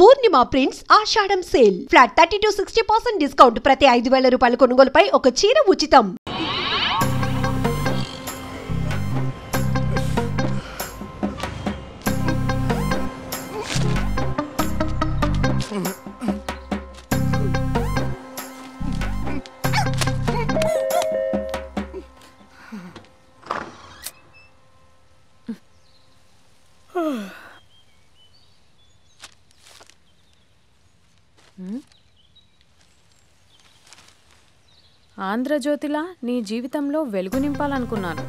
Purnima prints Ashadham sale flat 30 to 60% discount ప్రతి 5,000 రూపాయల కొనుగోలుపై ఒక చీర ఉచితం. ఆంధ్రజ్యోతిలా నీ జీవితంలో వెలుగు నింపాలనుకున్నాను.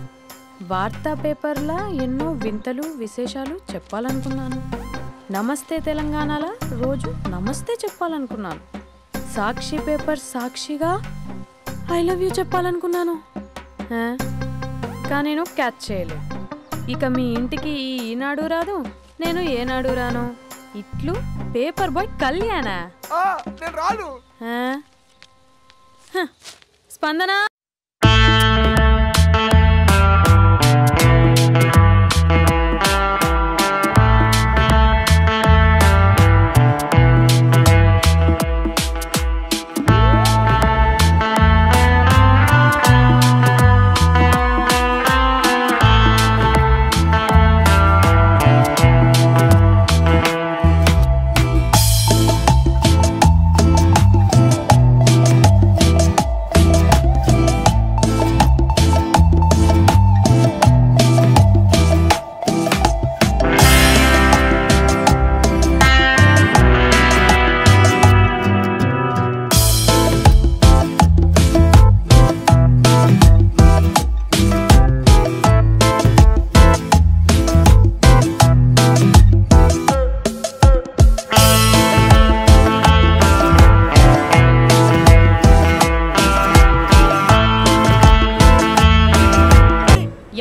వార్తా పేపర్లా ఎన్నో వింతలు విశేషాలు చెప్పాలనుకున్నాను. నమస్తే తెలంగాణలా రోజు నమస్తే చెప్పాలనుకున్నాను. సాక్షి పేపర్ సాక్షిగా ఐ లవ్ యూ చెప్పాలనుకున్నాను. కానీ నేను క్యాచ్ చేయలేదు. ఇక మీ ఇంటికి ఈనాడు రాదు, నేను ఏనాడు రాను. ఇట్లు పేపర్ బాయ్ కళ్యాణా? స్పందన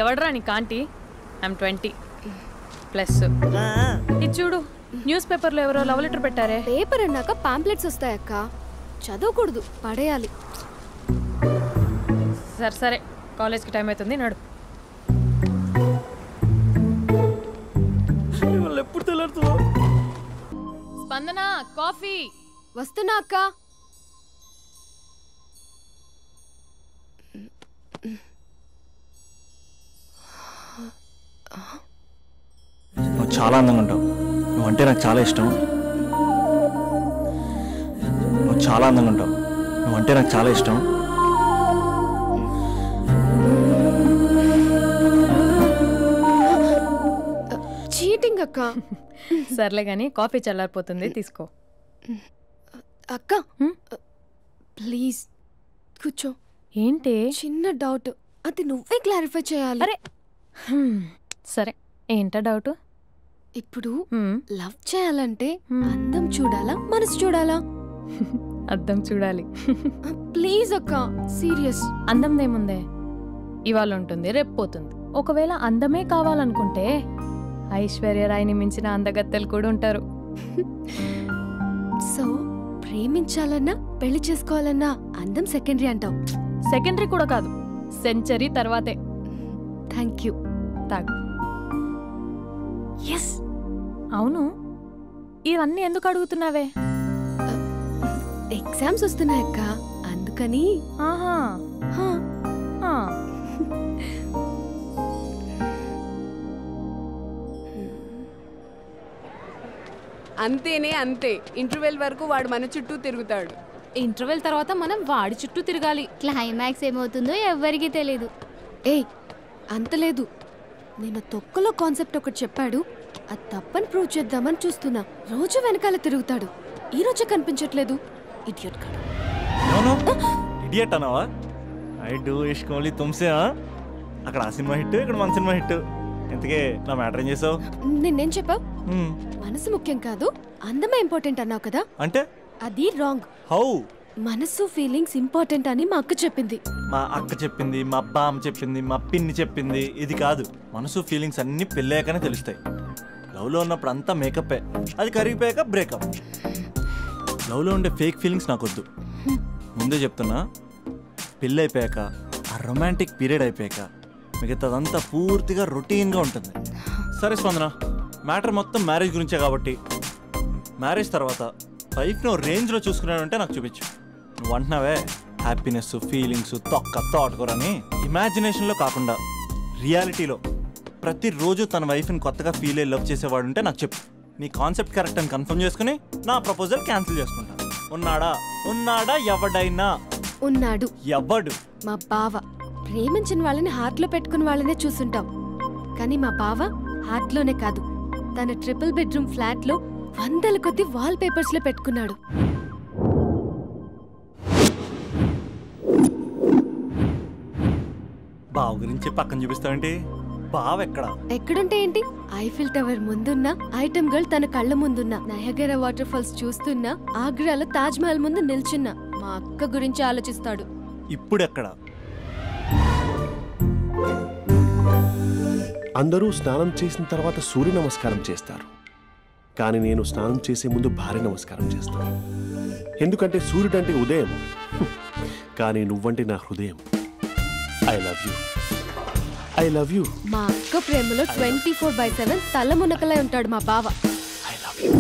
ఎవడరా నీ కాంటీ? ఐమ్ 20+. ఇది చూడు, న్యూస్ పేపర్లో ఎవరో లవ్ లెటర్ పెట్టారే. పేపర్ అన్నాక పాంప్లెట్స్ వస్తాయక్క, చదవకూడదు, పడేయాలి. సరే సరే, కాలేజ్కి టైం అవుతుంది, నడు. ఎప్పుడు తెల్లారుతుందో. స్పందన, కాఫీ. వస్తున్నా అక్క. నువ్వు చాలా అందంగా ఉంటావు. నువ్వంటే నాకు చాలా ఇష్టం. నువ్వు చాలా అందంగా ఉంటావు. నువ్వంటే నాకు చాలా ఇష్టం. చీటింగ్ అక్క. సర్లే కానీ కాఫీ చల్లారిపోతుంది, తీసుకో. అక్క ప్లీజ్ కూర్చో. ఏంటి? చిన్న డౌట్, అది నువ్వే క్లారిఫై చేయాలి. అరే సరే, ఏంటా డౌట్? ఇప్పుడు లవ్ చేయాలంటే అందం చూడాలా, మనసు చూడాలా? అద్దం చూడాలి. ప్లీజ్ అక్క, సీరియస్. అందందేముందే, ఇవాళ ఉంటుంది, రేపు పోతుంది. ఒకవేళ అందమే కావాలనుకుంటే ఐశ్వర్యరాయ్ని మించిన అందగత్తెలు కూడా ఉంటారు. సో ప్రేమించాలన్నా పెళ్లి చేసుకోవాలన్నా అందం సెకండరీ అంటావు? సెకండరీ కూడా కాదు, సెంచరీ తర్వాతే. Thank you. తాగు. ఎస్. అవును, ఇవన్నీ ఎందుకు అడుగుతున్నావే? ఎగ్జామ్స్ వస్తున్నాయక్క, అందుకని. ఆహా. అంతేనే అంతే. ఇంటర్వెల్ వరకు వాడు మన చుట్టూ తిరుగుతాడు. ఇంటర్వెల్ తర్వాత మనం వాడి చుట్టూ తిరగాలి. క్లైమాక్స్ ఏమవుతుందో ఎవ్వరికీ తెలీదు. ఏయ్ అంత లేదు, నేను తొక్కలో కాన్సెప్ట్ ఒకటి చెప్పాడు, అది తప్పని ప్రూవ్ చేద్దామని చూస్తున్నా. రోజు వెనకాల తిరుగుతాడు, ఈ రోజే కనిపించట్లేదు. ఇడియట్ కాడు. ఇడియట్ అన్నావా? ఐ డూ ఇష్క్ ఓన్లీ తుమ్సే. అక్కడ ఆ సినిమా హిట్, ఇక్కడ మన సినిమా హిట్. ఇంతకే నా మ్యాటర్ ఏం చేసావు? నిన్నేం చెప్పావు? మనసు ముఖ్యం కాదు, అందమే ఇంపార్టెంట్ అన్నావు కదా. అంటే అది రాంగ్. హౌ? మనసు ఫీలింగ్స్ ఇంపార్టెంట్ అని మా అక్క చెప్పింది. మా అక్క చెప్పింది, మా బామ్మ చెప్పింది, మా పిన్ని చెప్పింది. ఇది కాదు, మనసు ఫీలింగ్స్ అన్ని పెళ్ళాకనే తెలుస్తాయి. లవ్లో ఉన్నప్పుడు అంతా మేకప్పే, అది కరిగిపోయాక బ్రేకప్. లవ్లో ఉండే ఫేక్ ఫీలింగ్స్ నాకొద్దు. ముందే చెప్తున్నా, పెళ్ళి అయిపోయాక, ఆ రొమాంటిక్ పీరియడ్ అయిపోయాక మిగతాదంతా పూర్తిగా రొటీన్గా ఉంటుంది. సరే స్పందన, మ్యాటర్ మొత్తం మ్యారేజ్ గురించే కాబట్టి మ్యారేజ్ తర్వాత వైఫ్ని రేంజ్లో చూసుకున్నాడంటే నాకు చూపించు. నువ్వు అంటున్నావే హ్యాపీనెస్, ఫీలింగ్స్, తోటకూరని. ఇమాజినేషన్లో కాకుండా రియాలిటీలో ప్రతిరోజు తన వైఫ్ని కొత్తగా ఫీల్ అయ్యి లవ్ చేసేవాడు ఉంటే నాకు చెప్పు. నీ కాన్సెప్ట్ కరెక్ట్ అని కన్ఫర్మ్ చేసుకుని నా ప్రపోజల్ క్యాన్సిల్ చేసుకుంటాను. ఉన్నాడా ఎవడైనా? ఉన్నాడు. ఎవడు? మా బావ. ప్రేమించిన వాళ్ళని హార్ట్లో పెట్టుకున్న వాళ్ళనే చూసుంటాం, కానీ మా బావ హార్ట్లోనే కాదు, తన ట్రిపుల్ బెడ్రూమ్ ఫ్లాట్లో 100ల కొద్ది వాల్ పేపర్స్ లో పెట్టుకున్నాడు. బావ గురించి పక్కన చూపిస్తావేంటి? బావ ఎక్కడుంటే ఏంటి? ఐఫిల్ టవర్ ముందున్న ఐటమ్ గర్ల్ తన కళ్ళ ముందున్న నయగరా వాటర్ ఫాల్స్ చూస్తున్నా, ఆగ్రాలో తాజ్ మహల్ ముందు నిల్చున్నా మా అక్క గురించి ఆలోచిస్తాడు. ఇప్పుడు ఎక్కడ? అందరూ స్నానం చేసిన తర్వాత సూర్య నమస్కారం చేస్తారు, కానీ నేను స్నానం చేసే ముందు భార్య నమస్కారం చేస్తాను. ఎందుకంటే సూర్యుడు అంటే ఉదయం, కానీ నువ్వంటే నా హృదయం. I love you, I love you. మా అక్క ప్రేమలో 24/7 తల మునకలై ఉంటాడు మా బావ. I love you.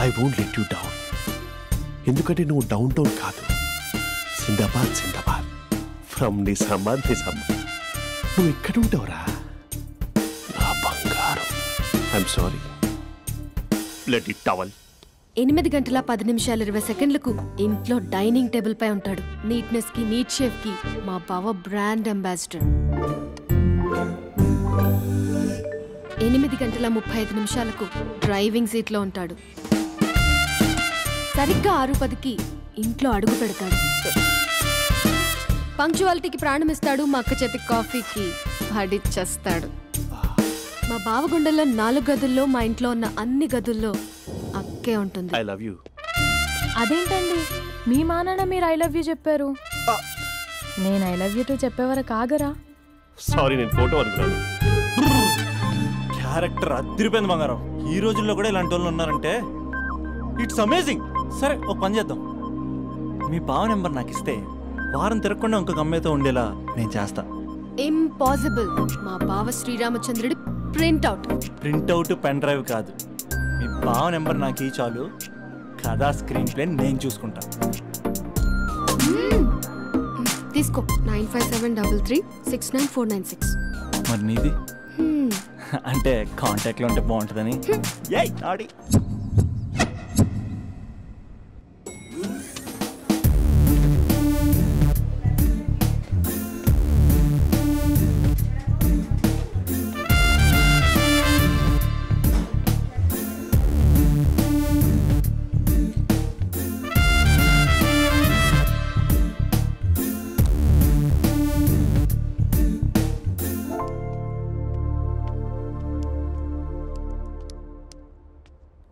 I won't let you down. ఎందుకంటే నువ్వు డౌన్ టౌన్ కాదు, జిందాబాద్ జిందాబాద్ ఫ్రమ్ నిజామాబాద్ నిజామాబాద్. నువ్వు ఇక్కడ ఉంటావురా నా బంగారం. I'm sorry. Let it towel. 8 గంటల 10 నిమిషాలు 20 సెకండ్లకు ఇంట్లో డైనింగ్ టేబుల్ పై ఉంటాడు. నీట్నెస్ కి, నీట్ షేఫ్ కి మా బావ బ్రాండ్ అంబాసిడర్. 8 గంటల 35 నిమిషాలకు డ్రైవింగ్ సీట్ లో ఉంటాడు. సరిగ్గా 6:10కి ఇంట్లో అడుగు పెడతాడు. పంక్చువాలిటీకి ప్రాణం ఇస్తాడు. మా అక్క చేతి కాఫీకి పడిచ్చేస్తాడు. మా బావ గుండెల్లో 4 గదుల్లో, మా ఇంట్లో ఉన్న అన్ని గదుల్లో అక్కే ఉంటుంది. I love you. అదేంటండి మీ మానాన్న మీరు ఐ లవ్ యూ చెప్పారు, నేను ఐ లవ్ యూ టు చెప్పేవరకు ఆగరా? సారీ, నేను ఫోటో అనుకున్నాను. క్యారెక్టర్ అదిరిపోయింది బంగారం. ఈ రోజుల్లో కూడా ఇలాంటి వాళ్ళు ఉన్నారంటే ఇట్స్ అమేజింగ్. సరే, ఒక పని చేద్దాం. మీ బావ నెంబర్ నాకు ఇస్తే వారం తిరగకుండా ఇంకొక అమ్మాయితో ఉండేలా నేను చేస్తా. ఇంపాసిబుల్. మా బావ శ్రీరామచంద్రుడి ప్రింట్అవుట్. పెన్ డ్రైవ్ కాదు, మీ బావ నెంబర్ నాకు ఈ చాలు. కథా స్క్రీన్ ప్లే నేను చూసుకుంటా. తీసుకో. 9573369496. మరి నీది? అంటే కాంటాక్ట్లో ఉంటే బాగుంటుందని. ఏయ్ ఆడి.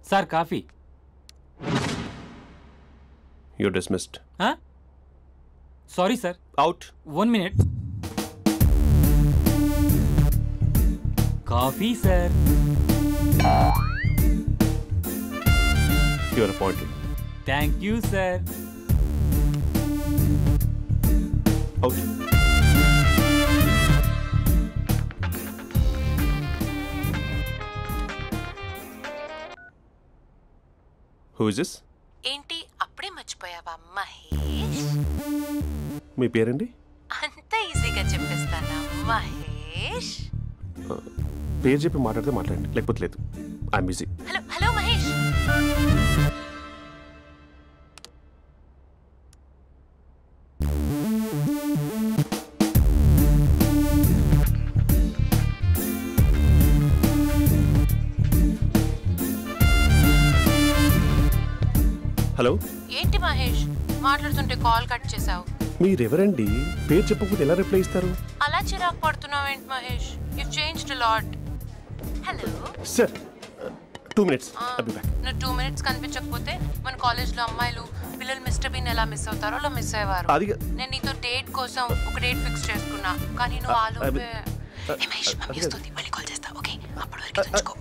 Sir coffee. You're dismissed. Sorry sir. Out. 1 minute. Coffee sir. You're appointed. Thank you sir. Out. Who is this? ఏంటి అప్పుడే మర్చిపోయావా మహేష్? మీ పేరండి? అంత ఈజీగా చెప్పేస్తానా మహేష్? పేరు చెప్పి మాట్లాడితే మాట్లాడండి, లేకపోతే లేదు. I'm busy. Hello Mahesh. Hello. ఏంటి మహేష్ మాట్లాడుతుంటే కాల్ కట్ చేసావు? మీరెవరండి? పేరు చెప్పకపోతే ఎలా రిప్లై ఇస్తారు? అలా చిరాకు పడుతున్నావేంటి Mahesh? You changed a lot. Hello sir, 2 minutes. I'll be back. నువ్వు 2 minutes కనిపించకపోతే మన కాలేజ్లో అమ్మాయిలు పిల్లలు మిస్టర్ బీన్ ఎలా మిస్ అవుతారో అలా మిస్ అయ్యేవారు. నేను నీతో డేట్ కోసం ఒక డేట్ ఫిక్స్ చేసుకున్నా, కానీ నువ్వు ఆలోపే. మహేష్ మమ్మీ వస్తుంది, మళ్ళీ కాల్ చేస్తా. ఓకే, అప్పటి వరకు ఉంచుకో.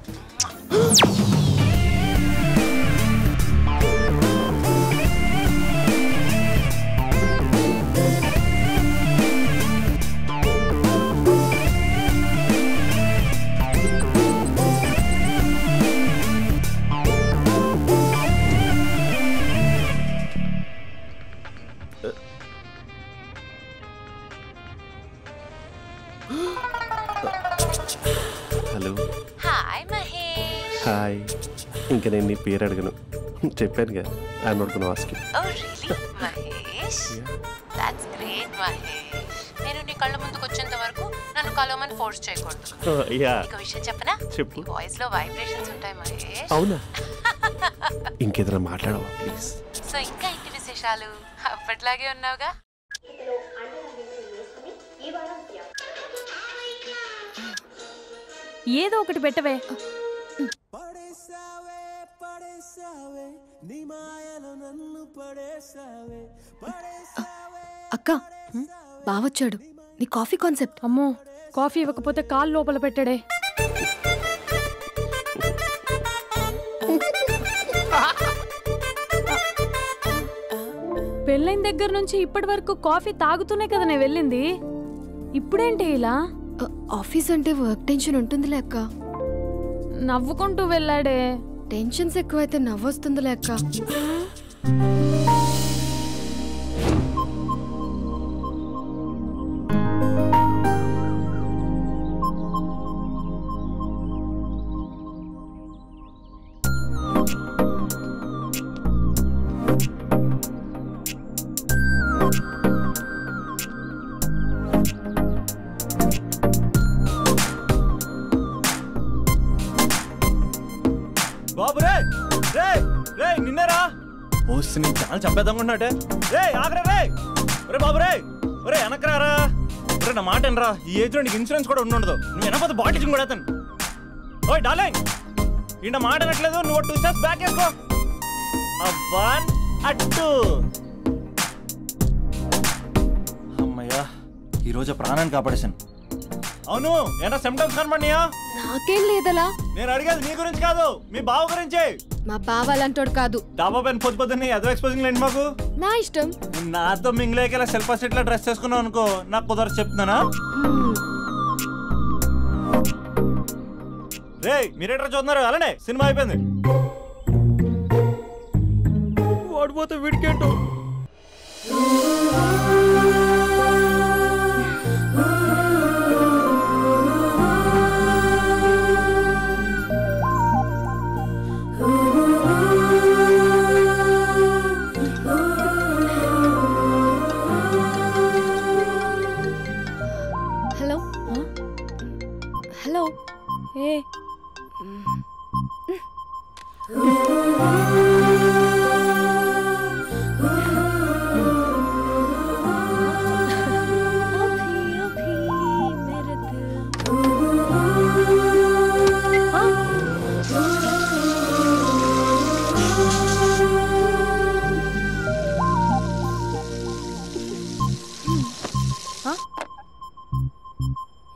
ఇంకా నేను నీ పేరు అడగను, చెప్పాను కదా I'm not gonna ask you. Oh really Mahesh, that's great Mahesh. నేను నీ కళ్ళ ముందుకు వచ్చేంత వరకు నన్ను కలవమని ఫోర్స్ చేయకూడదు. నీకు విషయం చెప్పనా? చెప్పు. వాయిస్ లో వైబ్రేషన్స్ ఉంటాయి మహేష్. అవునా? ఇంకేదైనా మాట్లాడవా ప్లీజ్? సో ఇంకా ఇంటి విశేషాలు అప్పట్లాగే ఉన్నావుగా? ఏదో ఒకటి పెట్టవే. అక్క బావొచ్చాడు. నీ కాఫీ కాన్సెప్ట్. అమ్మో, కాఫీ ఇవ్వకపోతే కాలు లోపల పెట్టాడే. పెళ్ళైన దగ్గర నుంచి ఇప్పటి వరకు కాఫీ తాగుతూనే కదా నేను వెళ్ళింది. ఇప్పుడేంటి ఇలా? ఆఫీస్ అంటే వర్క్ టెన్షన్ ఉంటుందిలే అక్క. నవ్వుకుంటూ వెళ్ళాడే. టెన్షన్స్ ఎక్కువైతే నవ్వొస్తుందిలే అక్క. బాబు రే రే రే నిన్నరా వస్తే నేను చాలా చంపేద్దామన్నట్టే. రే ఆగరా రే. ఒరే బాబు రే, ఒరే వెనకరారా. ఒరే నా మాట అనరా, ఈ ఏజ్ లో నీకు ఇన్సూరెన్స్ కూడా ఉండదు. నువ్వు వెనకపోతే బాటిల్ కూడా అతను. ఓయ్ డార్లింగ్, ఈ మాట అనట్లేదు. నువ్వు 2 స్టెప్స్ బ్యాక్ వేసుకో. 1 2. అమ్మయ్యా, ఈరోజు ప్రాణాన్ని కాపాడేశాను. అవును, ఏనా సిమ్టమ్స్ కనబడినాయా? నాకేం లేదలా. నేను అడిగేది నీ గురించి కాదు, మీ బావ గురించి. మా బావ అలాంటోడు కాదు. డాబా పైన పొద్దున్నే ఏదో ఎక్స్పోజింగ్ లేండి మాకు. నా ఇష్టం. నాతో మింగిలేక సెల్ఫ్ సెట్ లో డ్రెస్ చేసుకున్నావు అనుకో, నాకు కుదరదు చెప్తున్నానా? రే మీరేట్రా చూస్తున్నారు? అలానే సినిమా అయిపోయింది. ఓడిపోతే వీడికేంటో. Hello hello. ఏ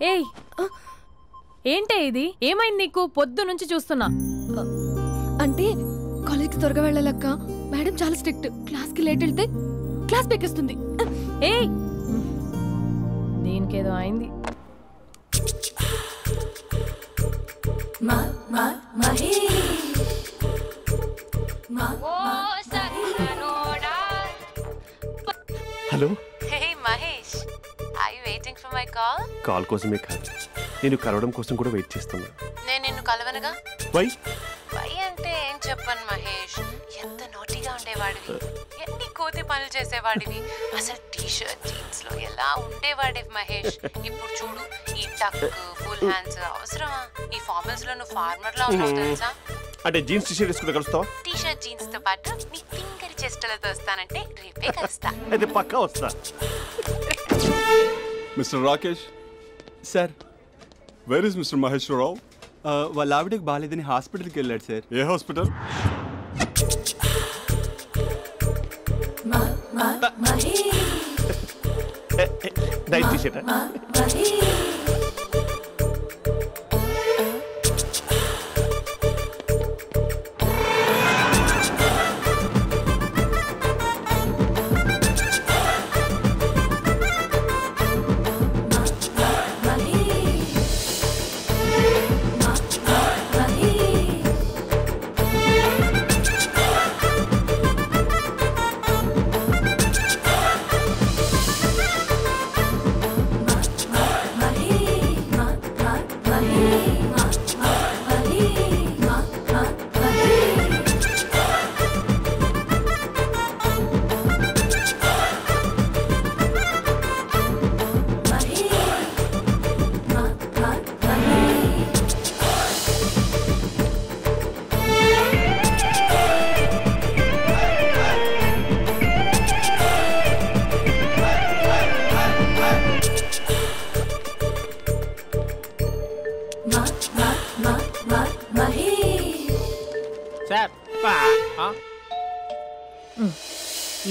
ఏయ్, ఏంటే ఇది? ఏమైంది నీకు? పొద్దు నుంచి చూస్తున్నా. అంటే కాలేజ్కి త్వరగా వెళ్ళాలక్క. మేడం చాలా స్ట్రిక్ట్. క్లాస్కి లేట్ వెళ్తే క్లాస్ పెక్కిస్తుంది. ఏయ్, దీనికేదో అయింది. Hello. Hey Mahesh, are you waiting for my call? Call కోసమే కాదు, నేను కలవడం కోసం కూడా వెయిట్ చేస్తున్నా. నేను నిన్ను కలవనుగా. వై వై అంటే ఏం చెప్పను మహేష్. ఎంత నోటిగా ఉండేవాడివి, ఎన్ని కోతి పనులు చేసేవాడివి. అసలు టీషర్ట్ జీన్స్ లో ఎలా ఉండేవాడివి మహేష్. ఇప్పుడు చూడు, ఈ టక్ ఫుల్ హ్యాండ్స్ అవసరమా? ఈ ఫార్మల్స్ లో నువ్వు ఫార్మర్ లా ఉన్నావు తెలుసా? అంటే జీన్స్ టీషర్ట్ వేసుకుంటే కలుస్తావా? టీషర్ట్ జీన్స్ తో పాటు నీ ఫింగర్ చెస్టలతో వస్తానంటే రేపే కలుస్తా. అయితే పక్కా వస్తా. Mister Rakesh sir. Where is mister Maheshwararao? వాళ్ళ ఆవిడకి బాగాలేదని హాస్పిటల్కి వెళ్ళాడు సార్. ఏ హాస్పిటల్? Night t-shirt.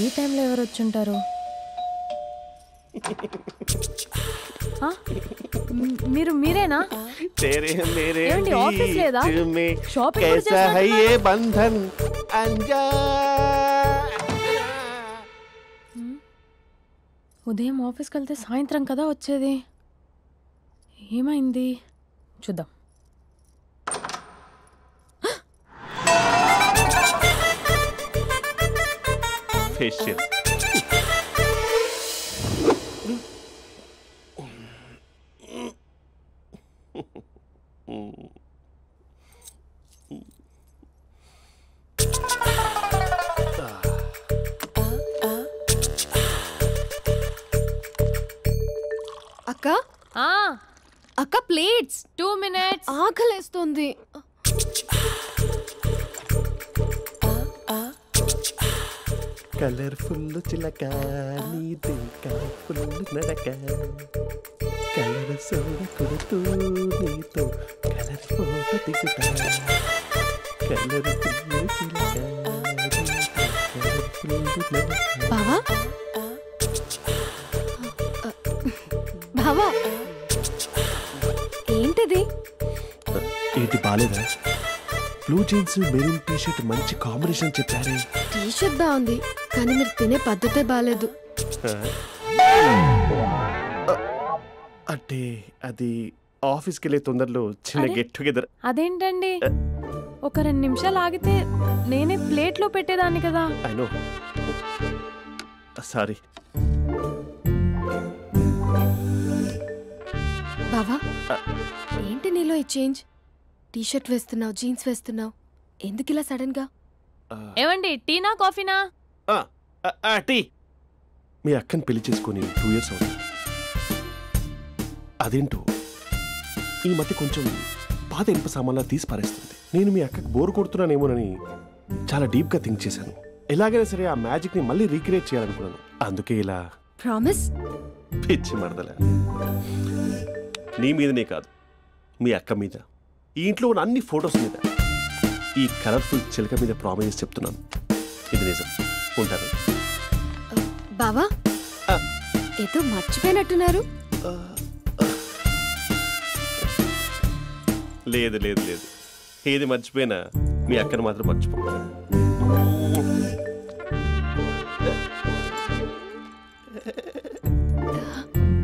ఈ టైంలో ఎవరు వచ్చుంటారు? మీరేనా? ఏమండి ఆఫీస్ లేదా? షాపింగ్ कैसा है ये बंधन अंजा ఉదయం ఆఫీస్కి వెళ్తే సాయంత్రం కదా వచ్చేది. ఏమైంది చూద్దాం. फेशियल అక్క అక్క ప్లేట్స్ 2 minutes. ఆకలేస్తుంది. కలర్ఫుల్ చిలక నీది కలర్ఫుల్ నడక కలర్ సోడ కొడుతూ నీతో కలర్ ఫోటో దిగుతా కలర్ఫుల్ చిలక బావా బావా ఏంటిది? ఏంటి బాలేదా? Blue jeans maroon T shirt మంచి కాంబినేషన్ చెప్పారే. టీ షర్ట్ బాగుంది కానీ మీరు తినే పద్ధతే బాలేదు. అంటే అది ఆఫీస్కి వెళ్ళే తొందరలో చిన్న గెట్ టుగెదర్. అదేంటండి, ఒక 2 నిమిషాలు ఆగితే నేనే ప్లేట్లో పెట్టేదాన్ని కదా. I know, sorry. బావా ఏంటి నీలో ఈ చేంజ్? టీ షర్ట్ వేస్తున్నావు, జీన్స్ వేస్తున్నావు, ఎందుకు ఇలా సడన్ గా? ఏమండి, టీనా కాఫీనా? టీ. మీ అక్కని పెళ్లి చేసుకుని 2 years అవుతుంది. అదేంటో ఈ మధ్య కొంచెం పాత ఇనుప సామాన్లా తీసి పారేస్తుంది. నేను మీ అక్కకి బోర్ కొడుతున్నానేమోనని చాలా డీప్గా థింక్ చేశాను. ఎలాగైనా సరే ఆ మ్యాజిక్ని మళ్ళీ రీక్రియేట్ చేయాలనుకున్నాను. అందుకే ఇలా. ప్రామిస్? పిచ్చి మరదల, నీ మీదనే కాదు, మీ అక్క మీద, ఈ ఇంట్లో ఉన్న అన్ని ఫొటోస్ మీద, ఈ కలర్ఫుల్ చిలక మీద ప్రామిస్ చెప్తున్నాను. ఇది నిజం. ఉంటాను. బావా ఏదో మర్చిపోయినట్టున్నారు. లేదు లేదు లేదు, ఏది మర్చిపోయినా మీ అక్కను మాత్రం మర్చిపో.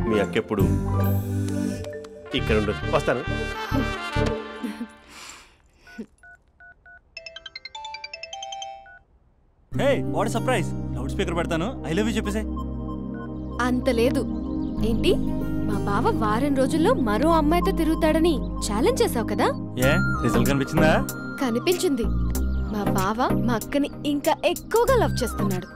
మీ అక్క ఎప్పుడు ఇక్కడ ఉండదు. వస్తాను. హే, వాట్ సర్ప్రైజ్! లౌడ్ స్పీకర్ పెడతాను, ఐ లవ్ యూ చెప్పేసే. అంత లేదు. ఏంటి, మా బావ వారం రోజుల్లో మరో అమ్మాయితో తిరుగుతాడని ఛాలెంజ్ చేసావు కదా? ఏ రిజల్ట్ కనిపించిందా? కనిపించింది. మా బావ మా అక్కని ఇంకా ఎక్కువగా లవ్ చేస్తున్నాడు.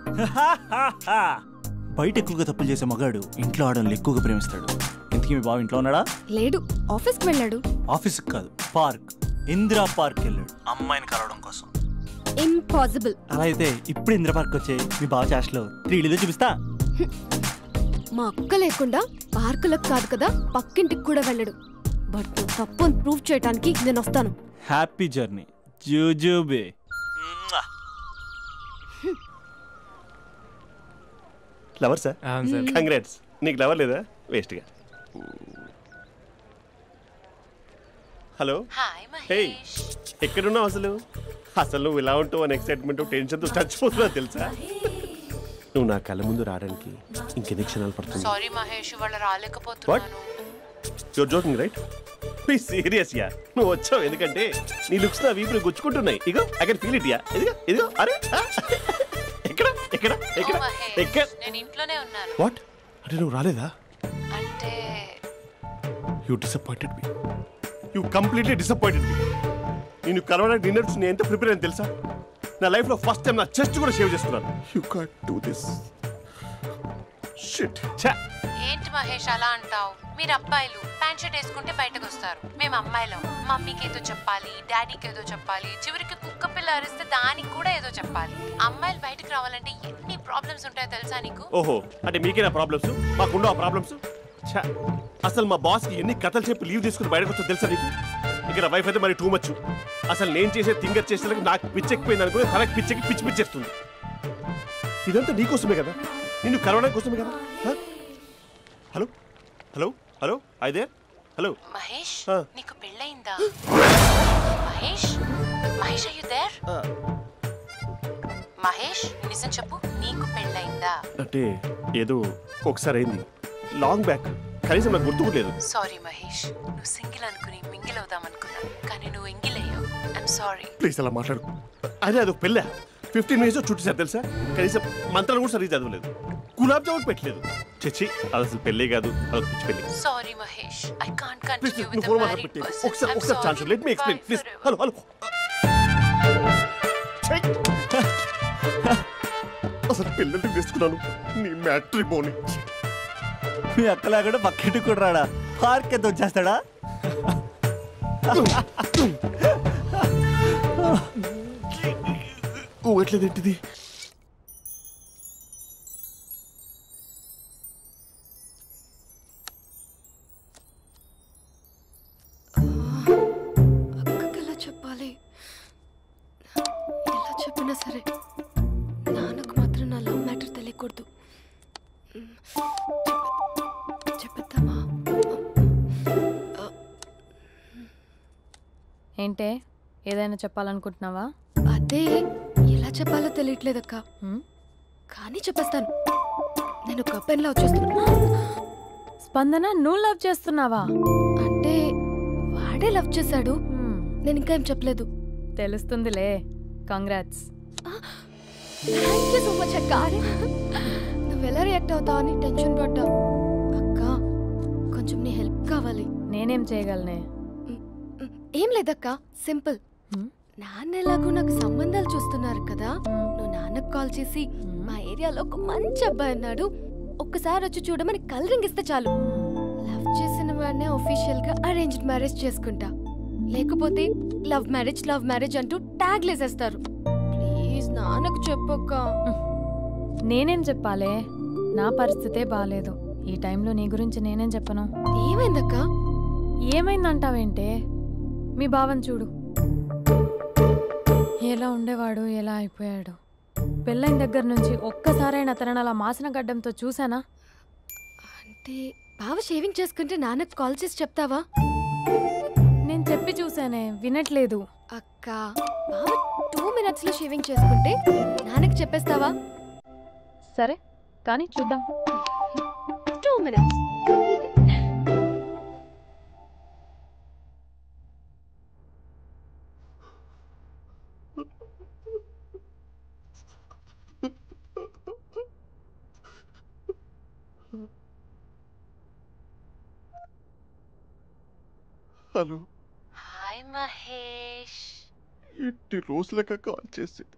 బయట ఎక్కువగా తప్పులు చేసే మగాడు ఇంట్లో ఆడవాళ్ళని ఎక్కువగా ప్రేమిస్తాడు. ఇంతకీ మీ బావ ఇంట్లో ఉన్నాడా? లేడు, ఆఫీస్కి వెళ్ళాడు. ఆఫీస్కి కాదు, పార్క్, ఇందిరా పార్క్ వెళ్ళాడు అమ్మాయిని కలవడం కోసం. ఇంపాసిబుల్. అలా అయితే ఇప్పుడు ఇందిరా పార్క్ వచ్చే మీ బావ చాష్లో 3Dలో చూపిస్తా. మా అక్క లేకుండా పార్కులకు కాదు కదా, పక్కింటికి కూడా వెళ్ళడు. బట్ నువ్వు తప్పు అని ప్రూవ్ చేయడానికి నేను వస్తాను. హ్యాపీ జర్నీ జూజూబే. Lover sir? కంగ్రాట్స్. నీకు లవర్ లేదా? వేస్ట్గా. హలో. హే, ఎక్కడున్నావు అసలు? అసలు నువ్వు ఇలా ఉంటావు అని ఎక్సైట్మెంట్ టెన్షన్తో చచ్చిపోతున్నా తెలుసా? నువ్వు నా కళ్ళ ముందు రావడానికి ఇంకెన్ని క్షణాలు పడుతుంది? సారీ మహేష్, వాళ్ళు రాలేకపోతున్నాను. You're joking right? Please serious యా. నువ్వు వచ్చావు ఎందుకంటే నీ లుక్స్ నా వీపుని గుచ్చుకుంటున్నాయి. ఇగో ఐ కెన్ ఫీల్ ఇట్ యా. ఇదిగో ఇదిగో. అరే ఎక్కడ ఎక్కడ ఎక్కడ ఎక్కడ? నేను ఇంట్లోనే ఉన్నాను. వాట్ అంటే నువ్వు రాలేదా? అంటే you disappointed me. You completely disappointed me. నేను కరోనా డిన్నర్స్ నేను ఎంత ప్రిపేర్ అని తెలుసా? నా లైఫ్లో ఫస్ట్ టైం నా చెస్ట్ కూడా షేవ్ చేసుకున్నాను. You can't do this. Shit. ఏంటి మహేష్ అలా అంటావు? మీరు అబ్బాయిలు ప్యాంట్ షర్ట్ వేసుకుంటే బయటకు వస్తారు. మేము అమ్మాయిలం, మమ్మీకి ఏదో చెప్పాలి, డాడీకి ఏదో చెప్పాలి, చివరికి కుక్క పిల్ల అరిస్తే దానికి కూడా ఏదో చెప్పాలి. అమ్మాయిలు బయటకు రావాలంటే ఎన్ని ప్రాబ్లమ్స్ ఉంటాయో తెలుసా నీకు? ఓహో, అంటే మీకేనా ప్రాబ్లమ్స్? మాకుండా ఆ ప్రాబ్లమ్స్? అసలు మా బాస్కి ఎన్ని కథలు చెప్పి లీవ్ తీసుకుని బయటకు వచ్చో తెలుసా నీకు? ఇక్కడ వైఫ్ అయితే మరి టూ మచ్. అసలు నేను చేసే థింగర్ చేసేందుకు నాకు పిచ్చెక్కిపోయింది అనుకుని తనకి పిచ్చెక్కి పిచ్చి పిచ్చేస్తుంది. ఇదంతా నీకోసమే కదా, నిన్ను కరోనా కోసమే కదా. హలో హలో హలో అయితే హలో మహేష్ నీకు పెళ్ళయిందా? Mahesh Mahesh are you there? Mahesh నిజం చెప్పు, నీకు పెళ్ళయిందా? అంటే ఏదో ఒకసారి అయింది, లాంగ్ బ్యాక్, కనీసం నాకు గుర్తుకోలేదు. సారీ మహేష్, నువ్వు సింగిల్ అనుకుని మింగిల్ అవుదాం అనుకున్నా, కానీ నువ్వు ఎంగిల్ అయ్యావు. I'm sorry. ప్లీజ్ అలా మాట్లాడు. అదే అదొక పెళ్ళ 15 minutes చుట్టేసారు తెలుసా, కనీసం మంత్రాలు కూడా సరిగ్గా చదవలేదు, గులాబ్ జామున్ పెట్టలేదు. చచ్చి అది అసలు పెళ్ళే కాదు, అదొక పిచ్చి పెళ్ళి. Sorry Mahesh, I can't continue with the married person. ఒకసారి chance let me explain please. Hello hello అసలు పిల్లల్ని తీసుకున్నాను నీ మ్యాట్రిమోని. మీ అక్కలాగా బకెట్ కూడా రాడా, పార్క్ ఎంత వచ్చేస్తాడా? ఎట్లేదేంటిది? అక్కకి ఎలా చెప్పాలి? ఎలా చెప్పినా సరే నాన్నకు మాత్రం నా లవ్ మ్యాటర్ తెలియకూడదు. చెప్పేద్దామా? ఏంటే ఏదైనా చెప్పాలనుకుంటున్నావా? అదే ఎలా చెప్పాలో తెలియట్లేదక్క, కానీ చెప్పేస్తాను. నేను ఒక అబ్బాయిని లవ్ చేస్తున్నా. స్పందన, నువ్వు లవ్ చేస్తున్నావా? అంటే వాడే లవ్ చేశాడు, నేను ఇంకా ఏం చెప్పలేదు. తెలుస్తుందిలే. Congrats. Thank you so much అక్క. నువ్వు ఎలా రియాక్ట్ అవుతావు అని టెన్షన్ పడ్డా. అక్క కొంచెం నీ హెల్ప్ కావాలి. నేనేం చేయగలనే? ఏం లేదక్క, సింపుల్. నాన్న ఎలాగో నాకు సంబంధాలు చూస్తున్నారు కదా, నువ్వు నాన్నకు కాల్ చేసి మా ఏరియాలో ఒక మంచి అబ్బాయి అన్నాడు, ఒక్కసారి వచ్చి చూడమని కలరింగ్ ఇస్తే చాలు. లవ్ చేసిన వాడినే ఒఫీషియల్ గా అరేంజ్డ్ మ్యారేజ్ చేసుకుంటా. లేకపోతే లవ్ మ్యారేజ్ అంటూ ట్యాగ్ లేసేస్తారు. ప్లీజ్ నాన్నకు చెప్పక్క. నేనేం చెప్పాలే? నా పరిస్థితే బాలేదు. ఈ టైంలో నీ గురించి నేనేం చెప్పను? ఏమైందక్క? ఏమైందంటావేంటే? మీ బావని చూడు, ఎలా ఉండేవాడు, ఎలా అయిపోయాడు. పెళ్ళైన దగ్గర నుంచి ఒక్కసారైనా తనని అలా మాసిన గడ్డంతో చూసానా? అంటే బావ షేవింగ్ చేసుకుంటే నాన్నకు కాల్ చేసి చెప్తావా? నేను చెప్పి చూసానే, వినట్లేదు. అక్క బావ 2 minutes లో షేవింగ్ చేసుకుంటే నాన్నకి చెప్పేస్తావా? సరే కానీ చూద్దాం. 2 minutes. హలో. హాయ్ మహేష్. ఎన్ని రోజులక కాల్ చేసింది,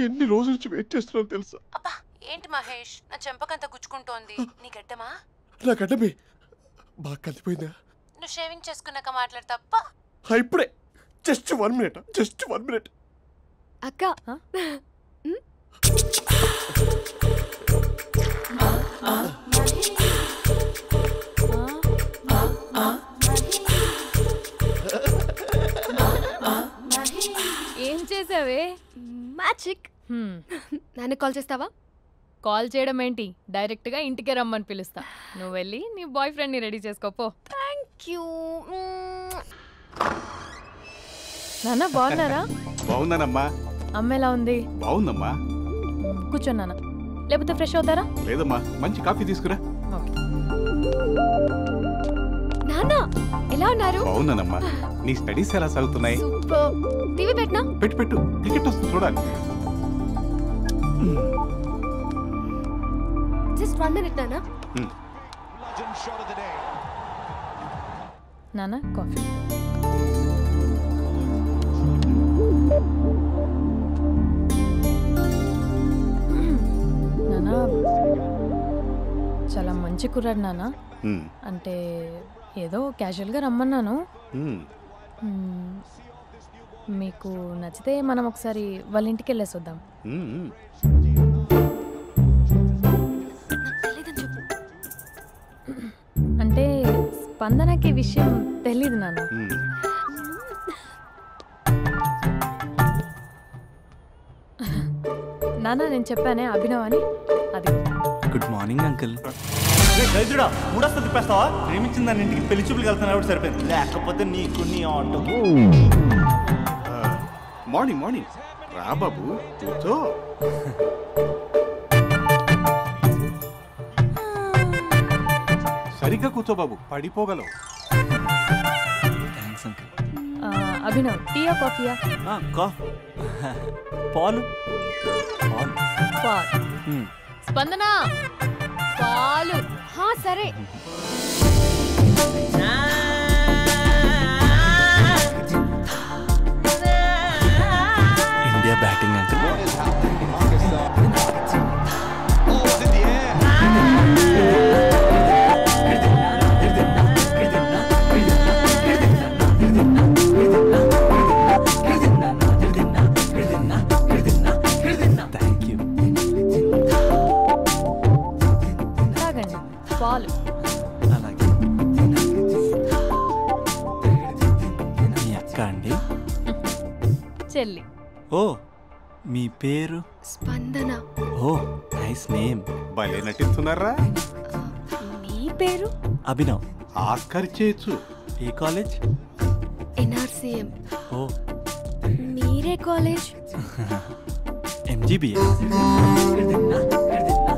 ఎన్ని రోజుల నుంచి వెయిట్ చేస్తున్నావు తెలుసా? అబ్బా ఏంటి మహేష్, నా చెంపకంత గుచ్చుకుంటోంది. నీ గడ్డమా? నా గడ్డమే బాగా కలిపోయిందా? నువ్వు షేవింగ్ చేసుకున్నాక మాట్లాడతాప్పా. ఇప్పుడే జస్ట్ 1 minute. అక్క ఏం చేసావే? మ్యాజిక్. నాన్న కాల్ చేస్తావా? కాల్ చేయడం ఏంటి, డైరెక్ట్ గా ఇంటికే రమ్మని పిలుస్తా. నువ్వు వెళ్ళి నీ బాయ్ ఫ్రెండ్ ని రెడీ చేసుకోపో. Thank you. నాన్న బాగున్నారా? బాగున్నానమ్మా. అమ్మ ఎలా ఉంది? బాగుందమ్మా. కూర్చోన్నానా, లేకపోతే ఫ్రెష్ అవుతారా? లేదమ్మా, మంచి కాఫీ తీసుకురా. నాన్న ఎలా ఉన్నారు? బాగున్నానమ్మా. నీ స్టడీస్ ఎలా సాగుతున్నాయి? సూపర్. టీవీ పెట్టనా? పెట్టు, క్రికెట్ వస్తుంది చూడాలి. జస్ట్ 1 minute నాన్న. నాన్న కాఫీ. నాన్న చాలా మంచి కుర్రాడు నాన్న. అంటే ఏదో క్యాజువల్గా రమ్మన్నాను. మీకు నచ్చితే మనం ఒకసారి వాళ్ళ ఇంటికి వెళ్ళేసి వద్దాం. అంటే స్పందనకి విషయం తెలీదు నాన్న. నాన్న నేను చెప్పానే అభినవ్ అని, అది. Good morning uncle. రైతుడా మూడొస్తా తిప్పేస్తావా? ప్రేమించిన దాని ఇంటికి పెళ్లి చూపులు వెళ్తున్నా సరిపోయింది, లేకపోతే నీకు నీ ఆటో. మార్నింగ్ మార్నింగ్ రా బాబు, కూర్చో. సరిగ్గా కూర్చో బాబు, పడిపోగలవు. Thanks uncle. అభినవ్ టీయా కాఫీయా? పాలు. పాలు. స్పందన పాలు. సరే. India batting uncle. పాలు. అలాగే. మీ అక్క అండి? చెల్లి. ఓ మీ పేరు? స్పందన. ఓ నైస్ నేమ్. భలే నటిస్తున్నారా? నీ పేరు? అభినవ్. ఆస్కార్ చేయొచ్చు. ఏ కాలేజ్? NRCM. ఓ మీరే కాలేజ్? MGBA.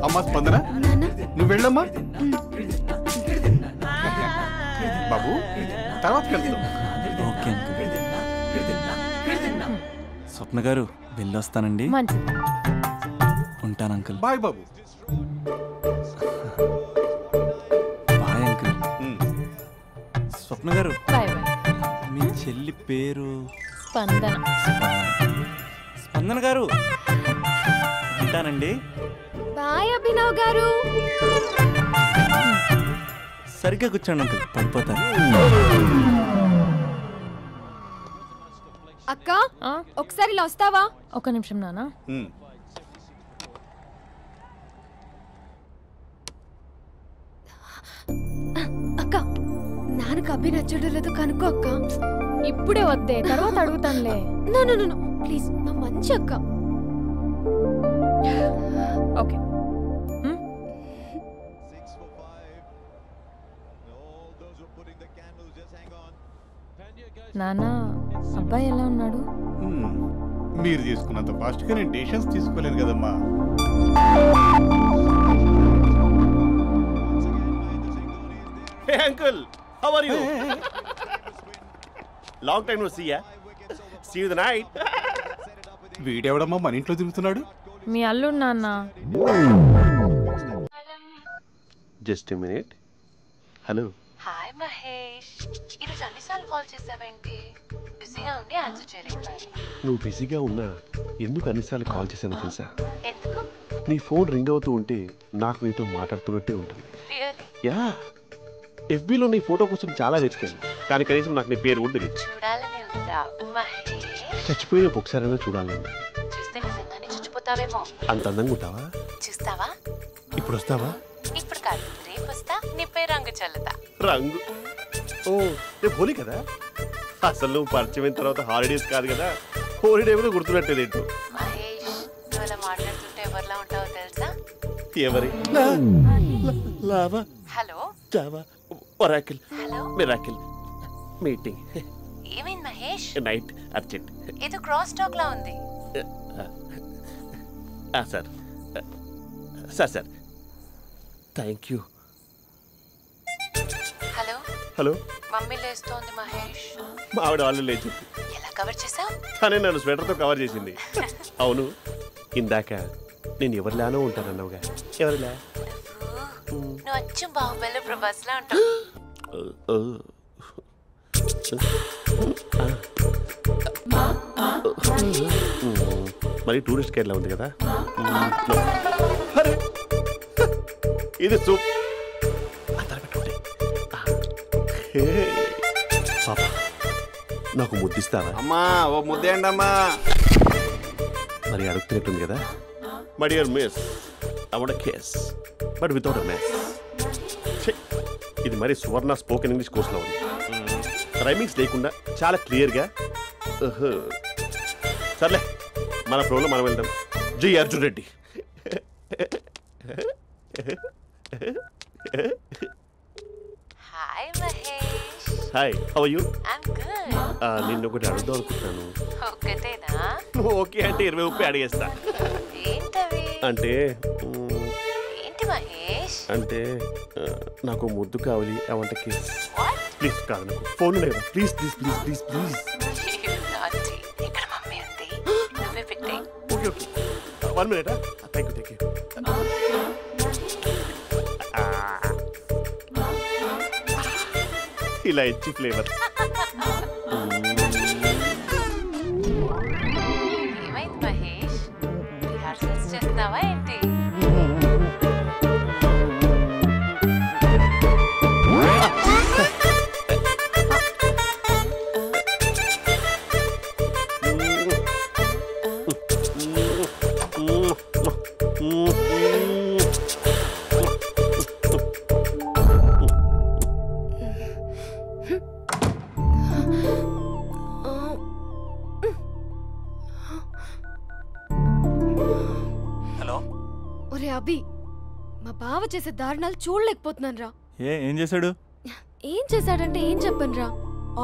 అమ్మా స్పందన, నువ్వు వెళ్ళమ్మా. బాబు తర్వాత వెళ్తాం. Okay uncle. స్వప్న గారు వెళ్ళొస్తానండి. ఉంటాను అంకుల్. బాయ్ బాబు. Bye uncle. Swapna garu bye bye. మీ చెల్లి పేరు? స్పందన. స్పందన గారు ఉంటానండి. బాయ్ అభినవ్ గారు. సరిగ్గా కూర్చోండి అంకుల్, పడిపోతాను. అక్క ఒకసారి ఇలా వస్తావా? ఒక నిమిషం నాన్న. అక్క నాన్నకు అభి నచ్చడం లేదో కనుక్కో అక్క. ఇప్పుడే వద్దే, తర్వాత అడుగుతానులే. నో ప్లీజ్, నా మంచి అక్క. ఓకే. నాన్న అబ్బాయి ఎలా ఉన్నాడు? మీరు తీసుకున్నంత ఫాస్ట్గా నేను డెసిషన్స్ తీసుకోలేను కదమ్మా. Hey uncle, how are you? Long time no see ya. See you the night. వీడెవడమ్మా మన ఇంట్లో తిరుగుతున్నాడు? మీ అల్లుడు నాన్న. Just a minute. Hello. Hi Mahesh, ఈరోజు అన్నిసార్లు కాల్ చేసావేంటి? బిజీగా ఉండి ఆన్సర్ చేయలేకపోయాను. నువ్వు బిజీగా ఉన్నా ఎందుకు అన్నిసార్లు కాల్ చేశానో తెలుసా? ఎందుకు? నీ ఫోన్ రింగ్ అవుతూ ఉంటే నాకు నీతో మాట్లాడుతున్నట్టే ఉంటుంది. యా, FBలో నీ ఫోటో కోసం చాలా వెతికాను, కానీ కనీసం నాకు నీ పేరు కూడా తెలియదు. చూడాలని ఉందా మహేష్? చచ్చిపోయిన ఒకసారైనా చూడాలని. చూస్తే నిజంగానే చచ్చిపోతావేమో. అంత అందంగా ఉంటావా? చూస్తావా? ఇప్పుడు వస్తావా? ఇప్పుడు కాదు, రేపు వస్తా, నీపై రంగు చల్లుతా. రంగు? ఓ రేపు హోలీ కదా. అసలు నువ్వు పరిచయం అయిన తర్వాత హాలిడేస్ కాదు కదా, హోలిడే కూడా గుర్తున్నట్టేది ఏంటో. మహేష్, నువ్వు అలా మాట్లాడుతుంటే ఎవరిలా ఉంటావో తెలుసా? ఎవరి? లావా? Hello Java? Oracle? Hello miracle? Meeting? ఏమైంది మహేష్? Night urgent. ఏదో క్రాస్ టాక్ లా ఉంది. Sir sir sir thank you. Hello hello, mummy లేస్తోంది మహేష్. మా ఆవిడ వాళ్ళు లేచి ఎలా కవర్ చేసావు? తనే నన్ను స్వెటర్తో కవర్ చేసింది. అవును, ఇందాక నేను ఎవరిలానో ఉంటానన్నావుగా, ఎవరిలా? నువ్వు అచ్చం బాహుబలి ప్రభాస్ లా ఉంటావు. మరి టూరిస్ట్ కేరళ ఉంది కదా. ఇది సూప్. పాపా, నాకు ముద్దిస్తావా? అమ్మా ఓ ముద్దేయండి అమ్మా. మరి అడుగుతున్నట్టుంది కదా. My dear miss, I want kiss but without a mess. ఇది మరి సువర్ణ స్పోకెన్ ఇంగ్లీష్ కోర్సులో ఉంది. రైమింగ్స్ లేకుండా చాలా క్లియర్గా. సర్లే, మన ఫ్లోలో మనం వెళ్దాం. జై Arjun Reddy. Hi Mahesh. Hi, how are you? I'm good. నిన్ను ఒకటి అడుగుదాం అనుకుంటున్నాను. ఒకటేనా? నువ్వు ఓకే అంటే 20 రూపాయలు అడిగేస్తా. ఏంటవి? అంటే ఏంటి మహేష్? అంటే నాకు ముద్దు కావాలి. అవంటకి ప్లీజ్. కాదు, నాకు ఫోన్ లేదు. Please please please please please. ఇక్కడ మమ్మీ ఉంది, నువ్వే పెట్టే. Okay okay, 1 minute. Thank you thank you. ఇలా ఇచ్చి ఫ్లేవర్. ఏమైంది మహేష్? రిహార్సల్స్ చేస్తున్నావా ఏంటి? ఒరే అభి, మా బావ చేసే దారుణాలు చూడలేకపోతున్నాను రా. ఏం చేశాడు? ఏం చేశాడంటే ఏం చెప్పను రా.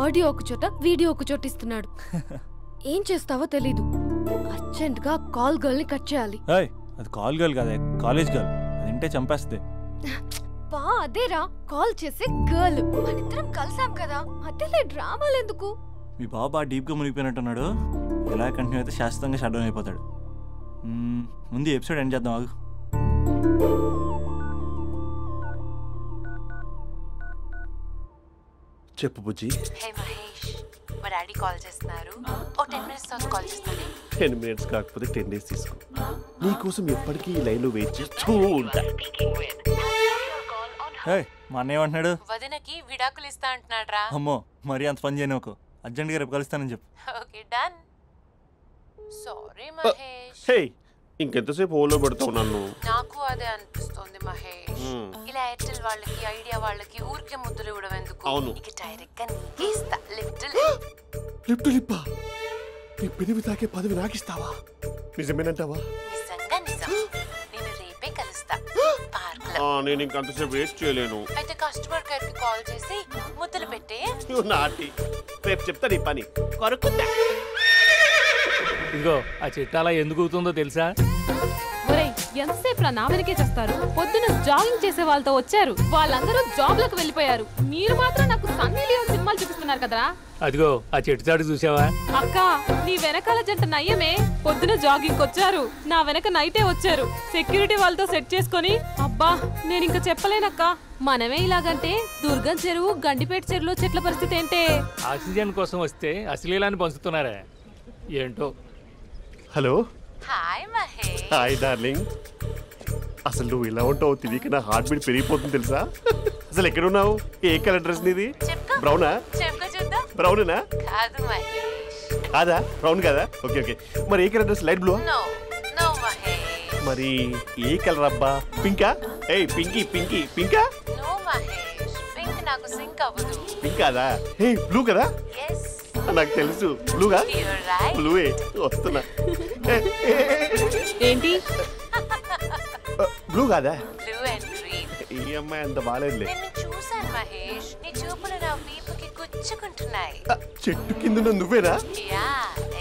ఆడియో ఒక చోట, వీడియో ఒక చోట ఇస్తున్నాడు. ఏం చేస్తావో తెలీదు. అర్జెంట్ గా కాల్ గర్ల్ ని కట్ చేయాలి. అది కాల్ గర్ల్ కాదే, కాలేజ్ గర్ల్. అది వింటే చంపేస్తుంది. బా అదేరా, కాల్ చేసే గర్ల్. మనిద్దరం కలిసాం కదా, మధ్యలో డ్రామాలు ఎందుకు? మీ బాబా డీప్గా మునిగిపోయినట్టున్నాడు. ఇలా కంటిన్యూ అయితే శాశ్వతంగా షట్ డౌన్ అయిపోతాడు. ముందు ఎపిసోడ్ ఎండ్ చేద్దాం. ఆగు. చెప్పు బుజ్జి. హే మహేష్, మా డాడీ కాల్ చేస్తున్నారు. ఓ 10 minutes తర్వాత కాల్ చేస్తాను. 10 minutes కాకపోతే 10 days తీసుకో. నీకోసం ఎప్పటికీ ఈ లైన్లో వెయిట్ చేస్తూ ఉంటా. మా అన్న ఏమంటున్నాడు? వదినకి విడాకులు ఇస్తా అంటున్నాడు రా. అమ్మో, మరీ అంత పని చేయను. ఒక అర్జెంట్గా రేపు కలుస్తానని చెప్పు. Okay done. సారీ మహేష్. హే, ఇంకెంతసేపు హోల్లో పెడతావు నన్ను? నాకు అదే అనిపిస్తుంది మహేష్. ఇలా ఎయిర్టెల్ వాళ్ళకి, ఐడియా వాళ్ళకి ఊరికే ముద్దులు ఇవ్వడం ఎందుకు? అవును. ఇక డైరెక్ట్ గా నీకే ఇస్తా. లిఫ్ట్ లిఫ్ట్ లిప్పా? నీ పెనివి తాకే పదవి నాకిస్తావా? నిజమేనంటావా? నిజంగా నిజం. నేను రేపే కలుస్తా పార్క్ లో. నేను ఇంకంతసేపు వెయిట్ చేయలేను. అయితే కస్టమర్ కేర్ కి కాల్ చేసి ముద్దులు పెట్టే. నాటి రేపు చెప్తా నీ పని. కొరుకుందా? ఇదిగో ఆ చెట్టు అలా ఎందుకు అవుతుందో తెలుసా? ఒరేయ్, ఎంతసేపు నా వెనకే చేస్తారు? పొద్దున జాగింగ్ చేసే వాళ్ళతో వచ్చారు, వాళ్ళందరూ జాబ్లకు వెళ్ళిపోయారు. మీరు మాత్రం నాకు సన్నీ లియోన్ సినిమాలు చూపిస్తున్నారు కదరా. అదిగో ఆ చెట్టు చాటు చూసావా? అక్క, నీ వెనకాల జంట నయ్యమే. పొద్దున జాగింగ్ వచ్చారు, నా వెనక నైటే వచ్చారు. సెక్యూరిటీ వాళ్ళతో సెట్ చేసుకొని, అబ్బా నేను ఇంకా చెప్పలేనక్క. మనమే ఇలాగంటే దుర్గం చెరువు, గండిపేట చెరువులో చెట్ల పరిస్థితి ఏంటే? ఆక్సిజన్ కోసం వస్తే అశ్లీలాన్ని పంచుతున్నారా ఏంటో. Hello. Hi Mahesh. Hi darling. అసలు నువ్వు ఇలా ఉంటావు తెలియక నా హార్ట్ బీట్ పెరిగిపోతుంది తెలుసా? అసలు ఎక్కడున్నావు? ఏ కలర్ డ్రెస్ నీది? బ్రౌనా? బ్రౌనేనా? కాదు మహేష్. కాదా? బ్రౌన్ కాదా? Okay okay. మరి ఏ colour dress? Light blue? No no Mahesh. మరి ఏ కలర్ అబ్బా? పింకా? ఏయ్ పింకీ పింకీ పింకా? నో మహేష్, పింక్ నాకు సింక్ అవ్వదు. పింక్ కాదా? ఏయ్ బ్లూ కదా? yes. నాకు తెలుసు బ్లూగా. బ్లూవే వస్తున్నా. ఏంటి? బ్లూ కాదా? Blue and green. ఈ అమ్మాయి అంత బాలేదులే. నేను చూసాను మహేష్, నీ చూపులు నా వీపుకి గుచ్చుకుంటున్నాయి. చెట్టు కింద నువ్వేనా? Yeah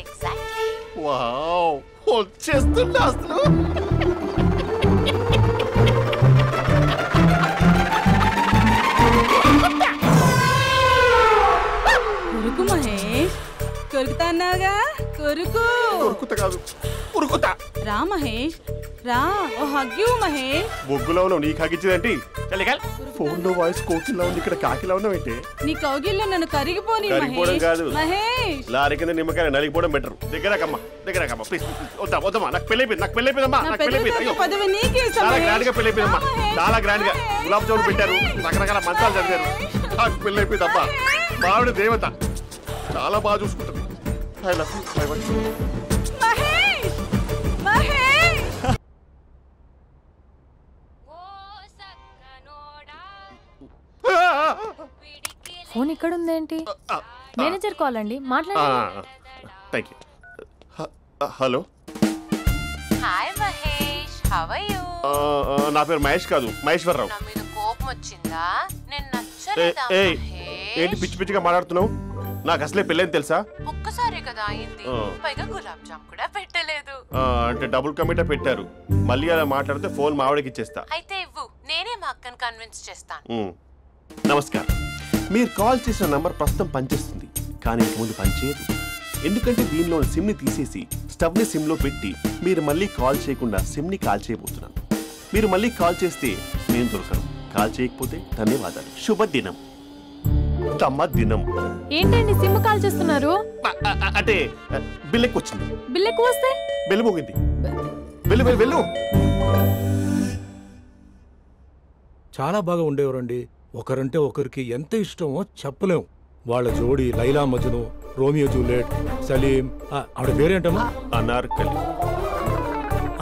exactly. వావ్, వచ్చేస్తున్నా అసలు. కొరుకు మహేష్, కొరుకుతా అన్నావుగా, కొరుకు. కొరుకుతా కాదు, ఉరుకుతా. రా మహేష్ రా, ఓ హగ్గు మహేష్. బొగ్గులో ఉన్నావు, నీకు హగ్గించేదేంటి? ఫోన్ లో వాయిస్ కోకిలా ఉంది, ఇక్కడ కాకిలా ఉన్నావేంటి? నీ కౌగిల్లో నన్ను కరిగిపోని కరిగిపోవడం కాదు మహేష్. లారీ కింద నిమ్మకాయ నలిగిపోవడం బెటర్. దగ్గరకమ్మా దగ్గరకమ్మా ప్లీజ్. వద్దా వద్దమ్మా, నాకు పెళ్ళైపోయింది, నాకు పెళ్ళైపోయిందమ్మా, నాకు పెళ్ళైపోయింది. పదవి నీకే ఇస్తా చాలా మహేష్. గ్రాండ్ గా పెళ్ళైపోయిందమ్మా, చాలా గ్రాండ్ గా. గులాబ్ జామున్ పెట్టారు, రకరకాల మంచాలు చదివారు. నాకు పెళ్ళైపోయిందమ్మా. మావిడ దేవత, చాలా బాగా చూసుకుంటుంది. I love you. Mahesh Mahesh. Phone ఇక్కడ ఉందేంటి? మేనేజర్ కాల్ అండి, మాట్లాడండి. Thank you. Hello. Hi how are you? నా పేరు మహేష్ కాదు, మహేశ్వరరావు. నా మీద కోపం వచ్చిందా? నేను నచ్చలేదా? ఏంటి పిచ్చి పిచ్చిగా మాట్లాడుతున్నావు? నాకు అసలే పెళ్ళని తెలుసా? ఒక్కసారి కదా అయింది, పైగా గులాబ్ జామ్ కూడా పెట్టలేదు. అంటే డబుల్ కమిటా పెట్టారు. మళ్ళీ అలా మాట్లాడితే ఫోన్ మావిడకి ఇచ్చేస్తా. అయితే ఇవ్వు, నేనే మా అక్కని కన్విన్స్ చేస్తాను. నమస్కారం. మీరు కాల్ చేసిన నంబర్ ప్రస్తుతం పనిచేస్తుంది, కానీ ఇంక ముందు పనిచేయదు. ఎందుకంటే దీనిలో సిమ్ని తీసేసి స్టవ్ని సిమ్లో పెట్టి మీరు మళ్ళీ కాల్ చేయకుండా సిమ్ని కాల్ చేయబోతున్నాను. మీరు మళ్ళీ కాల్ చేస్తే నేను దొరకను, కాల్ చేయకపోతే ధన్యవాదాలు. శుభదినం. తమ దినం. ఏంటండి సిమ్ కాల్ చేస్తున్నారు? అంటే బిల్ ఎక్కువ వచ్చింది. బిల్ ఎక్కువ వస్తే బెల్లు మోగింది. వెళ్ళు వెళ్ళు వెళ్ళు. చాలా బాగా ఉండేవారండి. ఒకరంటే ఒకరికి ఎంత ఇష్టమో చెప్పలేం. వాళ్ళ జోడి లైలా మజ్ను, రోమియో జూలియట్, సలీం, ఆవిడ పేరేంటమ్మా? అనార్కలి.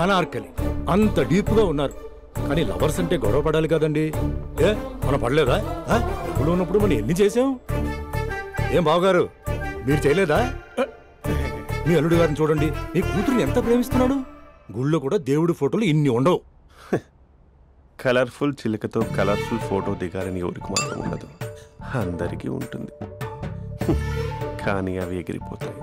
అనార్కలి. అంత డీప్ గా ఉన్నారు. కానీ లవర్స్ అంటే గొడవ పడాలి కదండి. మనం పడలేదా? ఎప్పుడు ఉన్నప్పుడు మనం ఎన్ని చేసాం? ఏం బావగారు, మీరు చేయలేదా? మీ అల్లుడి గారిని చూడండి, మీ కూతురుని ఎంత ప్రేమిస్తున్నాడు. గుళ్ళో కూడా దేవుడి ఫోటోలు ఇన్ని ఉండవు. కలర్ఫుల్ చిలుకతో కలర్ఫుల్ ఫోటో దిగాలని ఎవరికి మాత్రం ఉండదు, అందరికీ ఉంటుంది. కానీ అవి ఎగిరిపోతాయి.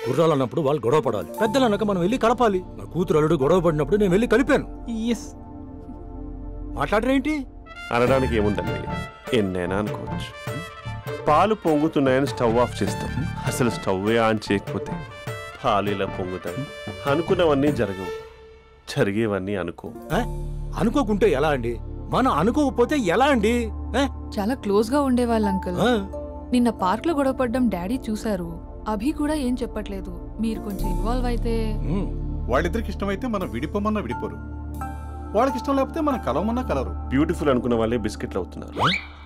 గుర్రాలు అన్నప్పుడు వాళ్ళు గొడవ పడాలి, పెద్దలు అన్నాక మనం వెళ్ళి కలపాలి. నా కూతురు అల్లుడు గొడవ పడినప్పుడు నేను వెళ్ళి కలిపాను. మాట్లాడరేంటి? అనడానికి ఏముందండి, ఎన్నైనా అనుకోవచ్చు. పాలు పొంగుతున్నాయని స్టవ్ ఆఫ్ చేస్తాం, అసలు స్టవ్వే ఆన్ చేయకపోతే పాలు ఇలా పొంగుతాయి. అనుకున్నవన్నీ జరగవు, జరిగేవన్నీ అనుకోకుంటే ఎలా అండి? మనం అనుకోకపోతే ఎలా అండి? చాలా క్లోజ్ గా ఉండేవాళ్ళు అంకుల్. నిన్న పార్క్ లో గొడవ పడ్డం డాడీ చూశారు. అభి కూడా ఏం చెప్పట్లేదు. మీరు కొంచెం ఇన్వాల్వ్ అయితే. వాళ్ళిద్దరికి ఇష్టమైతే మనం విడిపోమన్నా విడిపోరు, వాళ్ళకి ఇష్టం లేకపోతే మనం కలవమన్నా కలరు. బ్యూటిఫుల్ అనుకున్న వాళ్ళే బిస్కెట్లు అవుతున్నారు.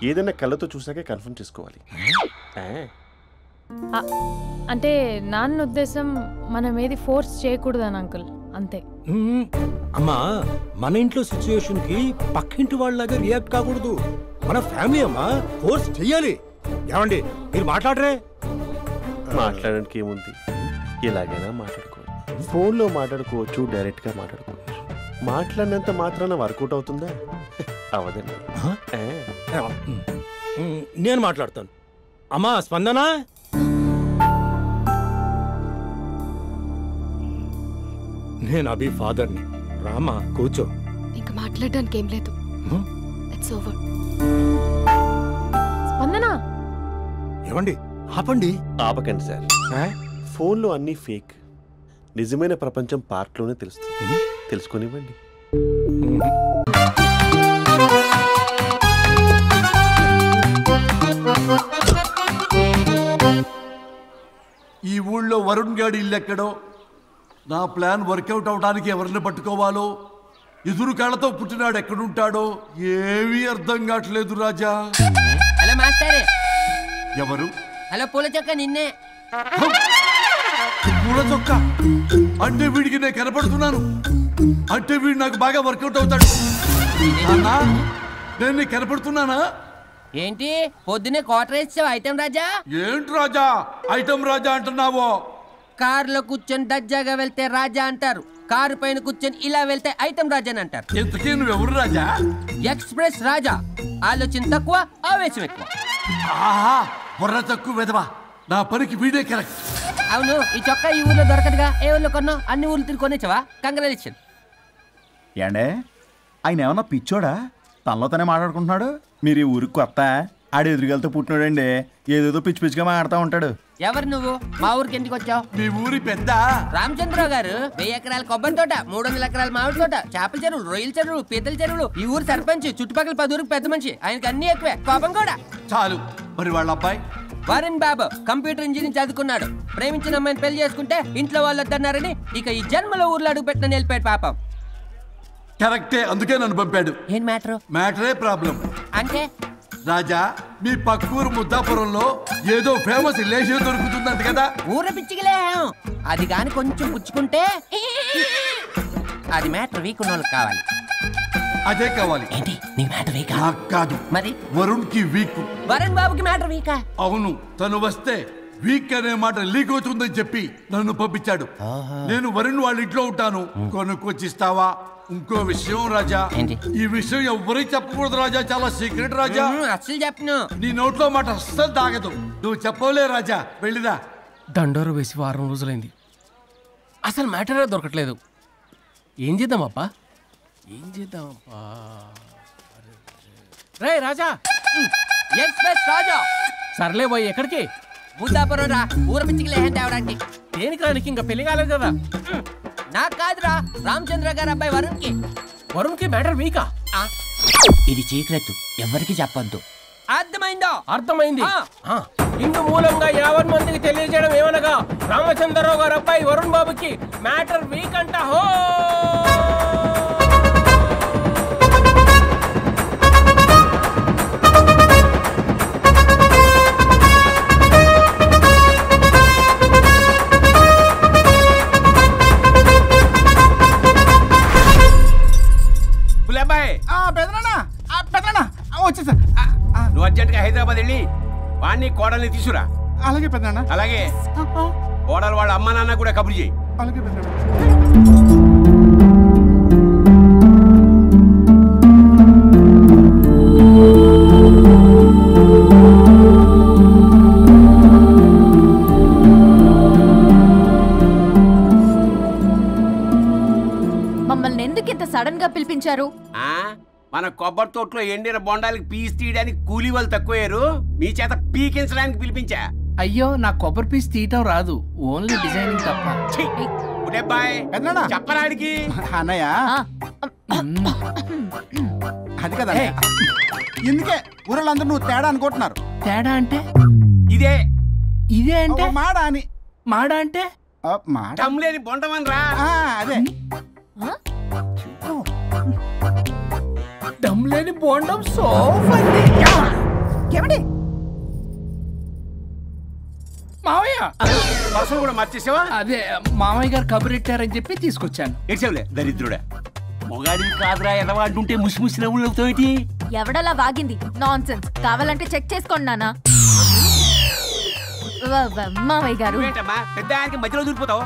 ఏదైనా కళ్ళతో చూసాకే కన్ఫర్మ్ చేసుకోవాలి. అంటే నాన్న ఉద్దేశం మనం ఏది ఫోర్స్ చేయకూడదని అంకుల్, అంతే. అమ్మా, మన ఇంట్లో సిచ్యుయేషన్ కి పక్కింటి వాళ్ళలాగా రియాక్ట్ కాకూడదు. మన ఫ్యామిలీ అమ్మా, ఫోర్స్ చెయ్యాలి. ఏమండి మీరు మాట్లాడరే? మాట్లాడడానికి ఏముంది, ఎలాగైనా మాట్లాడుకోవచ్చు. ఫోన్లో మాట్లాడుకోవచ్చు, డైరెక్ట్గా మాట్లాడుకోవచ్చు. మాట్లాడినంత మాత్రాన వర్కౌట్ అవుతుందా? అవదండి. నేను మాట్లాడతాను. అమ్మా స్పందన, నేను అభి ఫాదర్ని. రామా కూర్చో. ఇంకా మాట్లాడడానికి ఏం లేదు. It's over. స్పందన. ఏమండి ఆపండి. ఆపకండి సార్. ఫోన్లో అన్నీ ఫేక్, నిజమైన ప్రపంచం పార్ట్లోనే తెలుస్తుంది. తెలుసుకొనివ్వండి. ఈ ఊళ్ళో వరుణ్ గాడి ఇల్లు ఎక్కడో, నా ప్లాన్ వర్కౌట్ అవడానికి ఎవరిని పట్టుకోవాలో, ఎదురు కాళ్ళతో పుట్టినాడు ఎక్కడుంటాడో ఏమీ అర్థం కావట్లేదు రాజా. Hello master. ఎవరు? హలో పూల చొక్క నిన్నే. పూల చొక్క అంటే వీడికి నేను కనపడుతున్నాను, అంటే వీడు నాకు బాగా వర్కౌట్ అవుతాడు. నేను నీకు కనపడుతున్నానా? ఏంటి పొద్దునే క్వార్టర్ ఇచ్చావు ఐటమ్ రాజా? ఏంటి రాజా ఐటమ్ రాజా అంటున్నావో? కారులో కూర్చొని దజ్జాగా వెళ్తే రాజా అంటారు, కారు పైన కూర్చొని ఇలా వెళ్తే ఐటమ్ రాజా అని అంటారు. ఇంతకీ నువ్వెవరు రాజా? ఎక్స్ప్రెస్ రాజా. ఆలోచన తక్కువ, ఆవేశం ఎక్కువ. ఆహా, బుర్ర తక్కువ వెదవా. నా పనికి వీడే కరెక్ట్. అవును, ఈ చొక్కా ఈ ఊర్లో దొరకదుగా. ఏ ఊర్లో కొన్నావు? అన్ని ఊర్లు తిరిగి కొనేచ్చావా? కంగ్రాచులేషన్. ఏండే ఆయన ఏమన్నా పిచ్చోడా? తనలో తనే మాట్లాడుకుంటున్నాడు. మీరు ఈ ఊరికి కొత్త, ఆడు ఎదురుగలతో పుట్టినాడండి. ఏదేదో పిచ్చి పిచ్చిగా మాట్లాడుతూ ఉంటాడు. ఎవరు నువ్వు? మా ఊరికి ఎందుకు వచ్చావు? మీ ఊరి పెద్ద రామచంద్రరావు గారు 1000 ఎకరాల కొబ్బరి తోట, 300 ఎకరాల మామిడి తోట, చేపల చెరువులు, రొయ్యల చెరువులు, పీతల చెరువులు. ఈ ఊరు సర్పంచ్, చుట్టుపక్కల 10 ఊరికి పెద్ద మనిషి. ఆయనకి అన్ని ఎక్కువే, కోపం కూడా. చాలు. మరి వాళ్ళ అబ్బాయి వరుణ్ బాబు కంప్యూటర్ ఇంజనీరింగ్ చదువుకున్నాడు. ప్రేమించిన అమ్మాయిని పెళ్లి చేసుకుంటే ఇంట్లో వాళ్ళు వద్దన్నారని ఇక ఈ జన్మలో ఊర్లో అడుగు పెట్టిన నిలిపాడు పాపం. కరెక్టే, అందుకే నన్ను పంపాడు. ఏం మ్యాటర్? మ్యాటరే ప్రాబ్లం. అంటే రాజా, మీ పక్కూరు ముద్దాపురంలో ఏదో ఫేమస్ రిలేషన్ దొరుకుతుందంట కదా? ఊర పిచ్చికిలే. అది గాని కొంచెం పుచ్చుకుంటే అది మ్యాటర్ వీక్ ఉన్న వాళ్ళకి కావాలి. అదే కావాలి. ఏంటి నీ మ్యాటర్ వీక్? కాదు, మరి వరుణ్ కి వీక్. వరుణ్ బాబుకి మ్యాటర్ వీకా? అవును, తను వస్తే వీక్ అనే మాట లీక్ అవుతుందని చెప్పి నన్ను పంపించాడు. నేను వరుణ్ వాళ్ళ ఇంట్లో ఉంటాను, కొనుక్కొచ్చిస్తావా? ఇంకో విషయం రాజా, ఈ విషయం ఎవరికి చెప్పకూడదు రాజా, చాలా సీక్రెట్ రాజా. అస్సలు చెప్పను. నీ నోట్లో మాట అస్సలు తాగదు. నువ్వు చెప్పవలే రాజా, వెళ్ళిరా. దండోరు వేసి వారం రోజులైంది, అసలు మ్యాటరే దొరకట్లేదు. ఏం చేద్దామప్పా, ఏం చేద్దామప్పా? రే రాజా, ఎక్స్ప్రెస్ రాజా. సర్లే పోయి ఎక్కడికి? బుద్ధాపురం రా, ఊర పిచ్చికి లేహం తేవడానికి. దేనికి రానికి? ఇంకా పెళ్లి కాలేదు కదా. నాకు కాదురా, రామచంద్ర గారు అబ్బాయి వరుణ్కి. వరుణ్కి మ్యాటర్ వీకా? ఇది సీక్రెట్, ఎవరికి చెప్పొద్దు. అర్థమైందో? అర్థమైంది. ఇందు మూలంగా 50 మందికి తెలియజేయడం ఏమనగా, రామచంద్రరావు గారు అబ్బాయి వరుణ్ బాబుకి మ్యాటర్ వీక్ అంట. హో వచ్చేసా. నువ్వు అర్జెంట్గా హైదరాబాద్ వెళ్ళి వాడిని కోడల్ని తీసుకురా. అలాగే పెద్దనా. అలాగే కోడలు వాళ్ళ అమ్మ నాన్న కూడా కబురు చేయి. అలాగే పెద్దనా. మమ్మల్ని ఎందుకు ఇంత సడన్ గా పిలిపించారు? మన కొబ్బరి తోటలో ఎండిన బొండాలకి పీస్ తీయడానికి కూలీ వాళ్ళు తక్కువయ్యారు, మీ చేత పీకించడానికి పిలిపించా. అయ్యో, నా కొబ్బరి పీస్ తీయటం రాదు, ఓన్లీ డిజైనింగ్ తప్ప. చెప్పరాడికి అన్నయ్య అది కదా, ఎందుకే ఊరలందరూ నువ్వు తేడా అనుకుంటున్నారు. తేడా అంటే ఇదే ఇదే అంటే మాడా అని. మాడా అంటే లేని బొండమని రా. అదే దమ్ లేని బోండం. ఏమండి మావయ్య పర్సలు కూడా మార్చేసావా? అదే మామయ్య గారు కబురెట్టారని చెప్పి తీసుకొచ్చాను. ఏడ్చావులే దరిద్రుడా. మొగాడిని కాదురా ఎదవా అంటుంటే ముసి ముసి నవ్వులు అవుతావేటి? ఎవడలా వాగింది? నాన్సెన్స్. కావాలంటే చెక్ చేసుకోండి నాన్న. మామయ్య గారు ఏంటమ్మా పెద్ద ఆయనకి మధ్యలో దూరిపోతావు?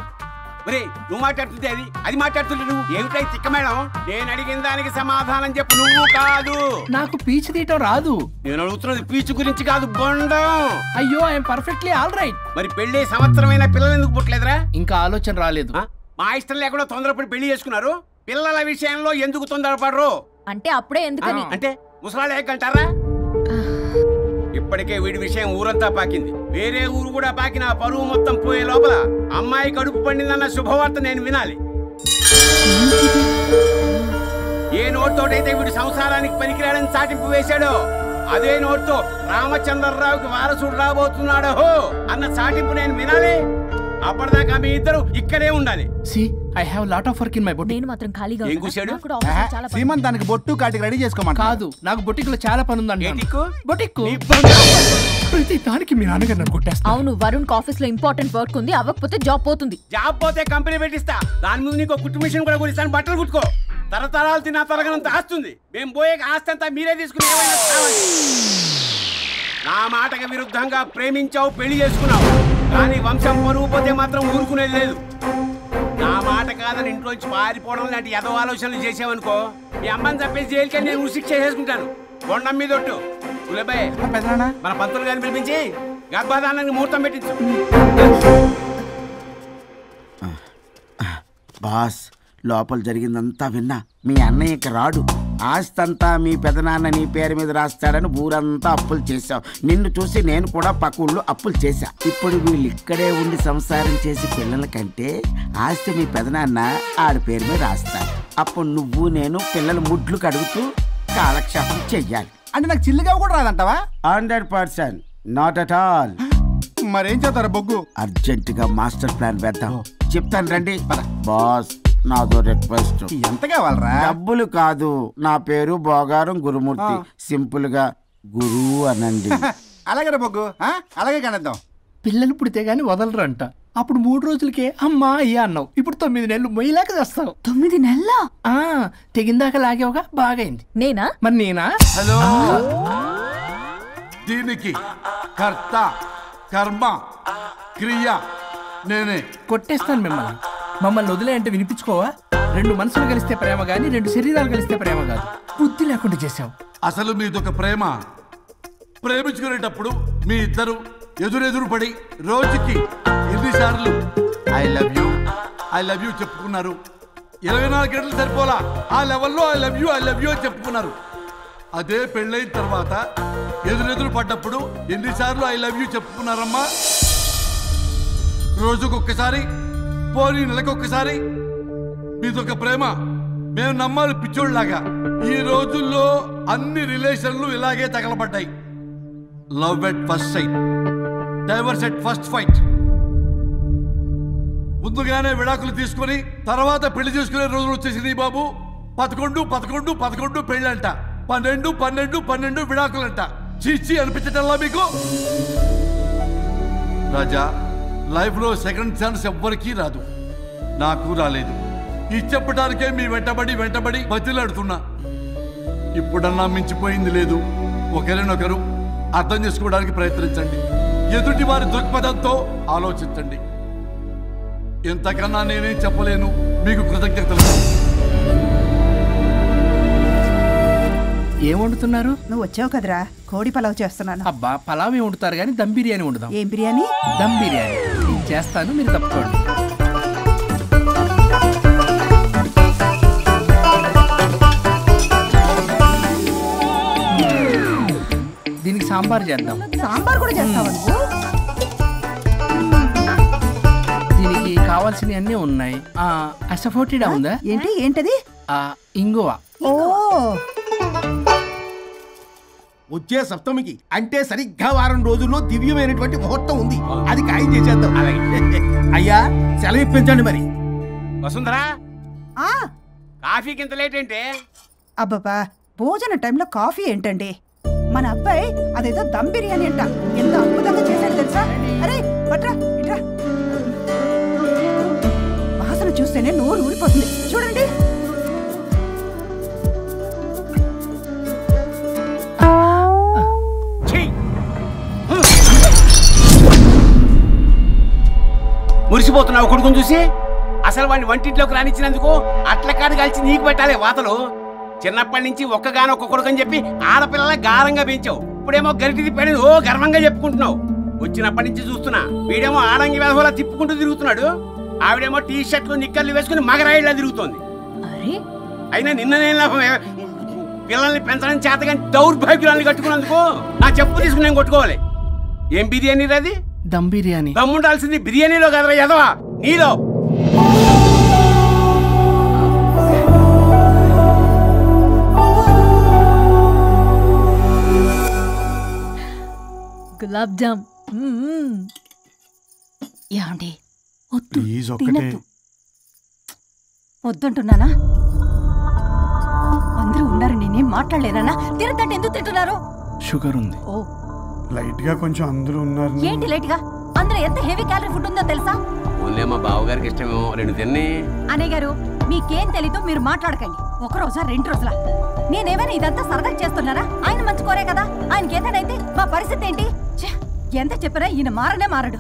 ఒరే నువ్వు మాట్లాడుతుంది అది, అది మాట్లాడుతుంటే నువ్వు ఏమిటై తిక్క మేడం? నేను అడిగిన దానికి సమాధానం చెప్పు. నువ్వు కాదు. నాకు పీచు తీయటం రాదు. నేను అడుగుతున్నది పీచు గురించి కాదు, బొండం. అయ్యో, ఐఎమ్ పర్ఫెక్ట్లీ ఆల్ రైట్. మరి పెళ్లి సంవత్సరమైన పిల్లలు ఎందుకు పుట్టలేదురా? ఇంకా ఆలోచన రాలేదు. మా ఇష్టం లేకుండా తొందరపడి పెళ్లి చేసుకున్నారు. పిల్లల విషయంలో ఎందుకు తొందరపడరు? అంటే అప్పుడే ఎందుకని? అంటే ముసలాళ్ళు ఏకంటారా? ఇప్పటికే వీడి విషయం ఊరంతా పాకింది, వేరే ఊరు కూడా పాకిన పరువు మొత్తం పోయే లోపల అమ్మాయి కడుపు పండిందన్న శుభవార్త నేను వినాలి. ఏ నోటితోటైతే వీడు సంసారానికి పనికిరాడని చాటింపు వేశాడో, అదే నోటితో రామచంద్రరావుకి వారసుడు రాబోతున్నాడో అన్న చాటింపు నేను వినాలి. అప్పటిదాకా మీ ఇద్దరు ఇక్కడే ఉండాలి. I have lot of work in my boutique. నేను మాత్రం ఖాళీగా ఏం కూశాడు? శ్రీమంత్ దానికి బొట్టు కాటికి రెడీ చేసుకోమని కాదు, నాకు బొటిక్ లో చాలా పని ఉందండి. బొటిక్ ప్రతి దానికి మీ నాన్నగారు నన్ను కొట్టేస్తా. అవును, వరుణ్ ఆఫీస్ లో ఇంపార్టెంట్ వర్క్ ఉంది, అవ్వకపోతే జాబ్ పోతుంది. జాబ్ పోతే కంపెనీ పెట్టిస్తా. దాని ముందు నీకు కుట్టు మిషన్ కూడా కొనిస్తాను, బట్టలు కుట్టుకో. తరతరాలు తిన్నా తరగనంత ఆస్తుంది. మేము పోయే ఆస్తి అంతా మీరే తీసుకుని నా మాటకి విరుద్ధంగా ప్రేమించావు, పెళ్లి చేసుకున్నావు, కానీ వంశం పరువు పోతే మాత్రం ఊరుకునేది లేదు. నా మాట కాదని ఇంట్లోంచి పారిపోవడం లాంటి ఎదో ఆలోచనలు చేసావనుకో, మీ అమ్మని చంపేసి జైలుకి నేను శిక్ష చేసుకుంటాను. బొండం మీద ఒట్టు. ఉలబాయ్ మన పంతులు గారిని పిలిపించి గర్భధానానికి ముహూర్తం పెట్టించు. బాస్, లోపల జరిగిందంతా విన్నా. మీ అన్నయ్యకి రాడు, ఆస్తంతా మీ పెదనాన్న నీ పేరు మీద రాస్తాడని ఊరంతా అప్పులు చేశావు. నిన్ను చూసి నేను కూడా పక్క ఊళ్ళో అప్పులు చేశా. ఇప్పుడు వీళ్ళు ఇక్కడే ఉండి సంసారం చేసి పిల్లల కంటే ఆస్తి మీ పెదనాన్న ఆడి పేరు మీద రాస్తాడు. అప్పుడు నువ్వు నేను పిల్లల ముడ్లు కడుగుతూ కాలక్షేపం చెయ్యాలి. అంటే నాకు చిల్లుగా కూడా రాదంటావా? 100%, నాట్ అట్ ఆల్. మరేం చేస్తారు బొగ్గు? అర్జెంటుగా మాస్టర్ ప్లాన్ వేద్దాం. చెప్తాను రండి. బాస్, నాదో రిక్వెస్ట్. ఎంత కావాలరా? డబ్బులు కాదు, నా పేరు బోగారం గురుమూర్తి. సింపుల్ గా గురు అనండి. అలాగే బొగ్గు, అలాగే కనేద్దాం. పిల్లలు పుడితే గాని వదలరంట. అప్పుడు 3 రోజులకే అమ్మా అయ్యా అన్నావు, ఇప్పుడు 9 నెలలు మొయ్యలాక చేస్తావు. 9 నెలల తెగిందాక లాగేవగా, బాగైంది. నేనా? మరి నేనా? హలో, దీనికి కర్త కర్మ క్రియ నేనే. కొట్టేస్తాను మిమ్మల్ని. మమ్మల్ని వదిలే అంటే వినిపించుకోవా? 2 మనసులు కలిస్తే ప్రేమ గాని 2 శరీరాలు కలిస్తే ప్రేమ కాదు. బుద్ధి లేకుండా చేసావు. అసలు మీదొక ప్రేమ. ప్రేమించుకునేటప్పుడు మీ ఇద్దరు ఎదురెదురు పడి రోజుకి ఎన్నిసార్లు ఐ లవ్ యూ చెప్పుకున్నారు? 24 గంటలు సరిపోలా. ఆ లెవెల్లో ఐ లవ్ యూ అని చెప్పుకున్నారు. అదే పెళ్ళైన తర్వాత ఎదురెదురు పడ్డప్పుడు ఎన్నిసార్లు ఐ లవ్ యూ చెప్పుకున్నారమ్మా? రోజుకొక్కసారి, పోనీ నెలకొక్కసారి. మీదొక ప్రేమ. మేము నమ్మాలి పిచ్చోళ్ళలాగా. ఈ రోజుల్లో అన్ని రిలేషన్లు ఇలాగే తగలబడ్డాయి. Love at first sight, divorce at first fight. ముందుగానే విడాకులు తీసుకుని తర్వాత పెళ్లి చేసుకునే రోజులు వచ్చేసింది బాబు. 11 పెళ్ళంట, 12 విడాకులంట. చీచి అనిపించటల్లా మీకు? రాజా, లైఫ్లో సెకండ్ ఛాన్స్ ఎవ్వరికీ రాదు. నాకు రాలేదు. ఇది చెప్పడానికే మీ వెంటబడి బతిలాడుతున్నా. ఇప్పుడన్నా మించిపోయింది లేదు. ఒకరినొకరు అర్థం చేసుకోవడానికి ప్రయత్నించండి. ఎదుటి వారి దృక్పథంతో ఆలోచించండి. ఎంతకన్నా నేనేం చెప్పలేను. మీకు కృతజ్ఞతలు. ఏం వండుతున్నారు? నువ్వు వచ్చావు కదరా, కోడి పలావ్ చేస్తున్నాను. అబ్బా, పలావ్ ఏం వండుతారు కానీ దమ్ బిర్యానీ వండుదాం. ఏం బిర్యానీ? దమ్ బిర్యానీ. నేను చేస్తాను, మీరు తప్పుకోండి. దీనికి సాంబార్ చేద్దాం. సాంబార్ కూడా చేస్తావా నువ్వు? దీనికి కావాల్సినవి అన్నీ ఉన్నాయి. అసఫోటిడా ఉందా? ఏంటది? ఇంగువ. ఓ, వచ్చే సప్తమికి అంటే సరిగ్గా వారం రోజుల్లో దివ్యమైనటువంటి ముహూర్తం ఉంది. అది ఖాయం చేసేద్దాం. అయ్యా, సెలవు ఇప్పించండి మరి. వసుంధరా, కాఫీకి ఇంత లేట్ ఏంటి? అబ్బబ్బా, భోజన టైంలో కాఫీ ఏంటండి? మన అబ్బాయి అదేదో దమ్ బిర్యానీ అంట, ఎంత అద్భుతంగా చేశాడు తెలుసా? అరే పట్రా, ఇట్రా. వాసన చూస్తేనే నోరు ఊరిపోతుంది. చూడండి. మురిసిపోతున్నావు కొడుకుని చూసి? అసలు వాడిని వంటింట్లోకి రానిచ్చినందుకు అట్ల కాడు కలిసి నీకు పెట్టాలి వాతలు. చిన్నప్పటి నుంచి ఒక్కగానొక్క కొడుకు అని చెప్పి ఆడపిల్లల గారంగా పెంచావు. ఇప్పుడేమో గరిటి తిప్పాడని ఓ గర్వంగా చెప్పుకుంటున్నావు. వచ్చినప్పటి నుంచి చూస్తున్నా, వీడేమో ఆడంగి వేధవలా తిప్పుకుంటూ తిరుగుతున్నాడు. ఆవిడేమో టీ షర్ట్లు నిక్కర్లు వేసుకుని మగరాయిలా తిరుగుతోంది. అయినా నిన్న నేను పిల్లల్ని పెంచడం చేతగా దౌర్భాగ్యురాన్ని కట్టుకున్నందుకు నా చెప్పు తీసుకుని నేను కొట్టుకోవాలి. ఏం బిర్యానీ రాది? దమ్ బిర్యానీ. దమ్ముండాల్సింది బిర్యానీలో కదరా ఎదవా, నీలో. గులాబ్ జామ్. ఏమండి, వద్దంటున్నానా? అందరూ ఉన్నారు, నేనేం మాట్లాడలేనా? తినద్దంటే ఎందుకు తింటున్నారు? షుగర్ ఉంది. ఓ, లైట్ గా కొంచెం అందరూ ఉన్నారు. ఏంటి లైట్ గా? అందులో ఎంత హెవీ క్యాలరీ ఫుడ్ ఉందో తెలుసా? ఓన్లే మా బావగారికి ఇష్టమేమో 2 తిన్ని. అన్నయ్య గారు, మీకేం తెలీదు, మీరు మాట్లాడకండి. 1 రోజా 2 రోజులా? నేనేమైనా ఇదంతా సరదా చేస్తున్నారా? ఆయన మంచి కోరే కదా. ఆయనకి ఏదైతే మా పరిస్థితి ఏంటి? ఎంత చెప్పినా ఈయన మారనే మారడు.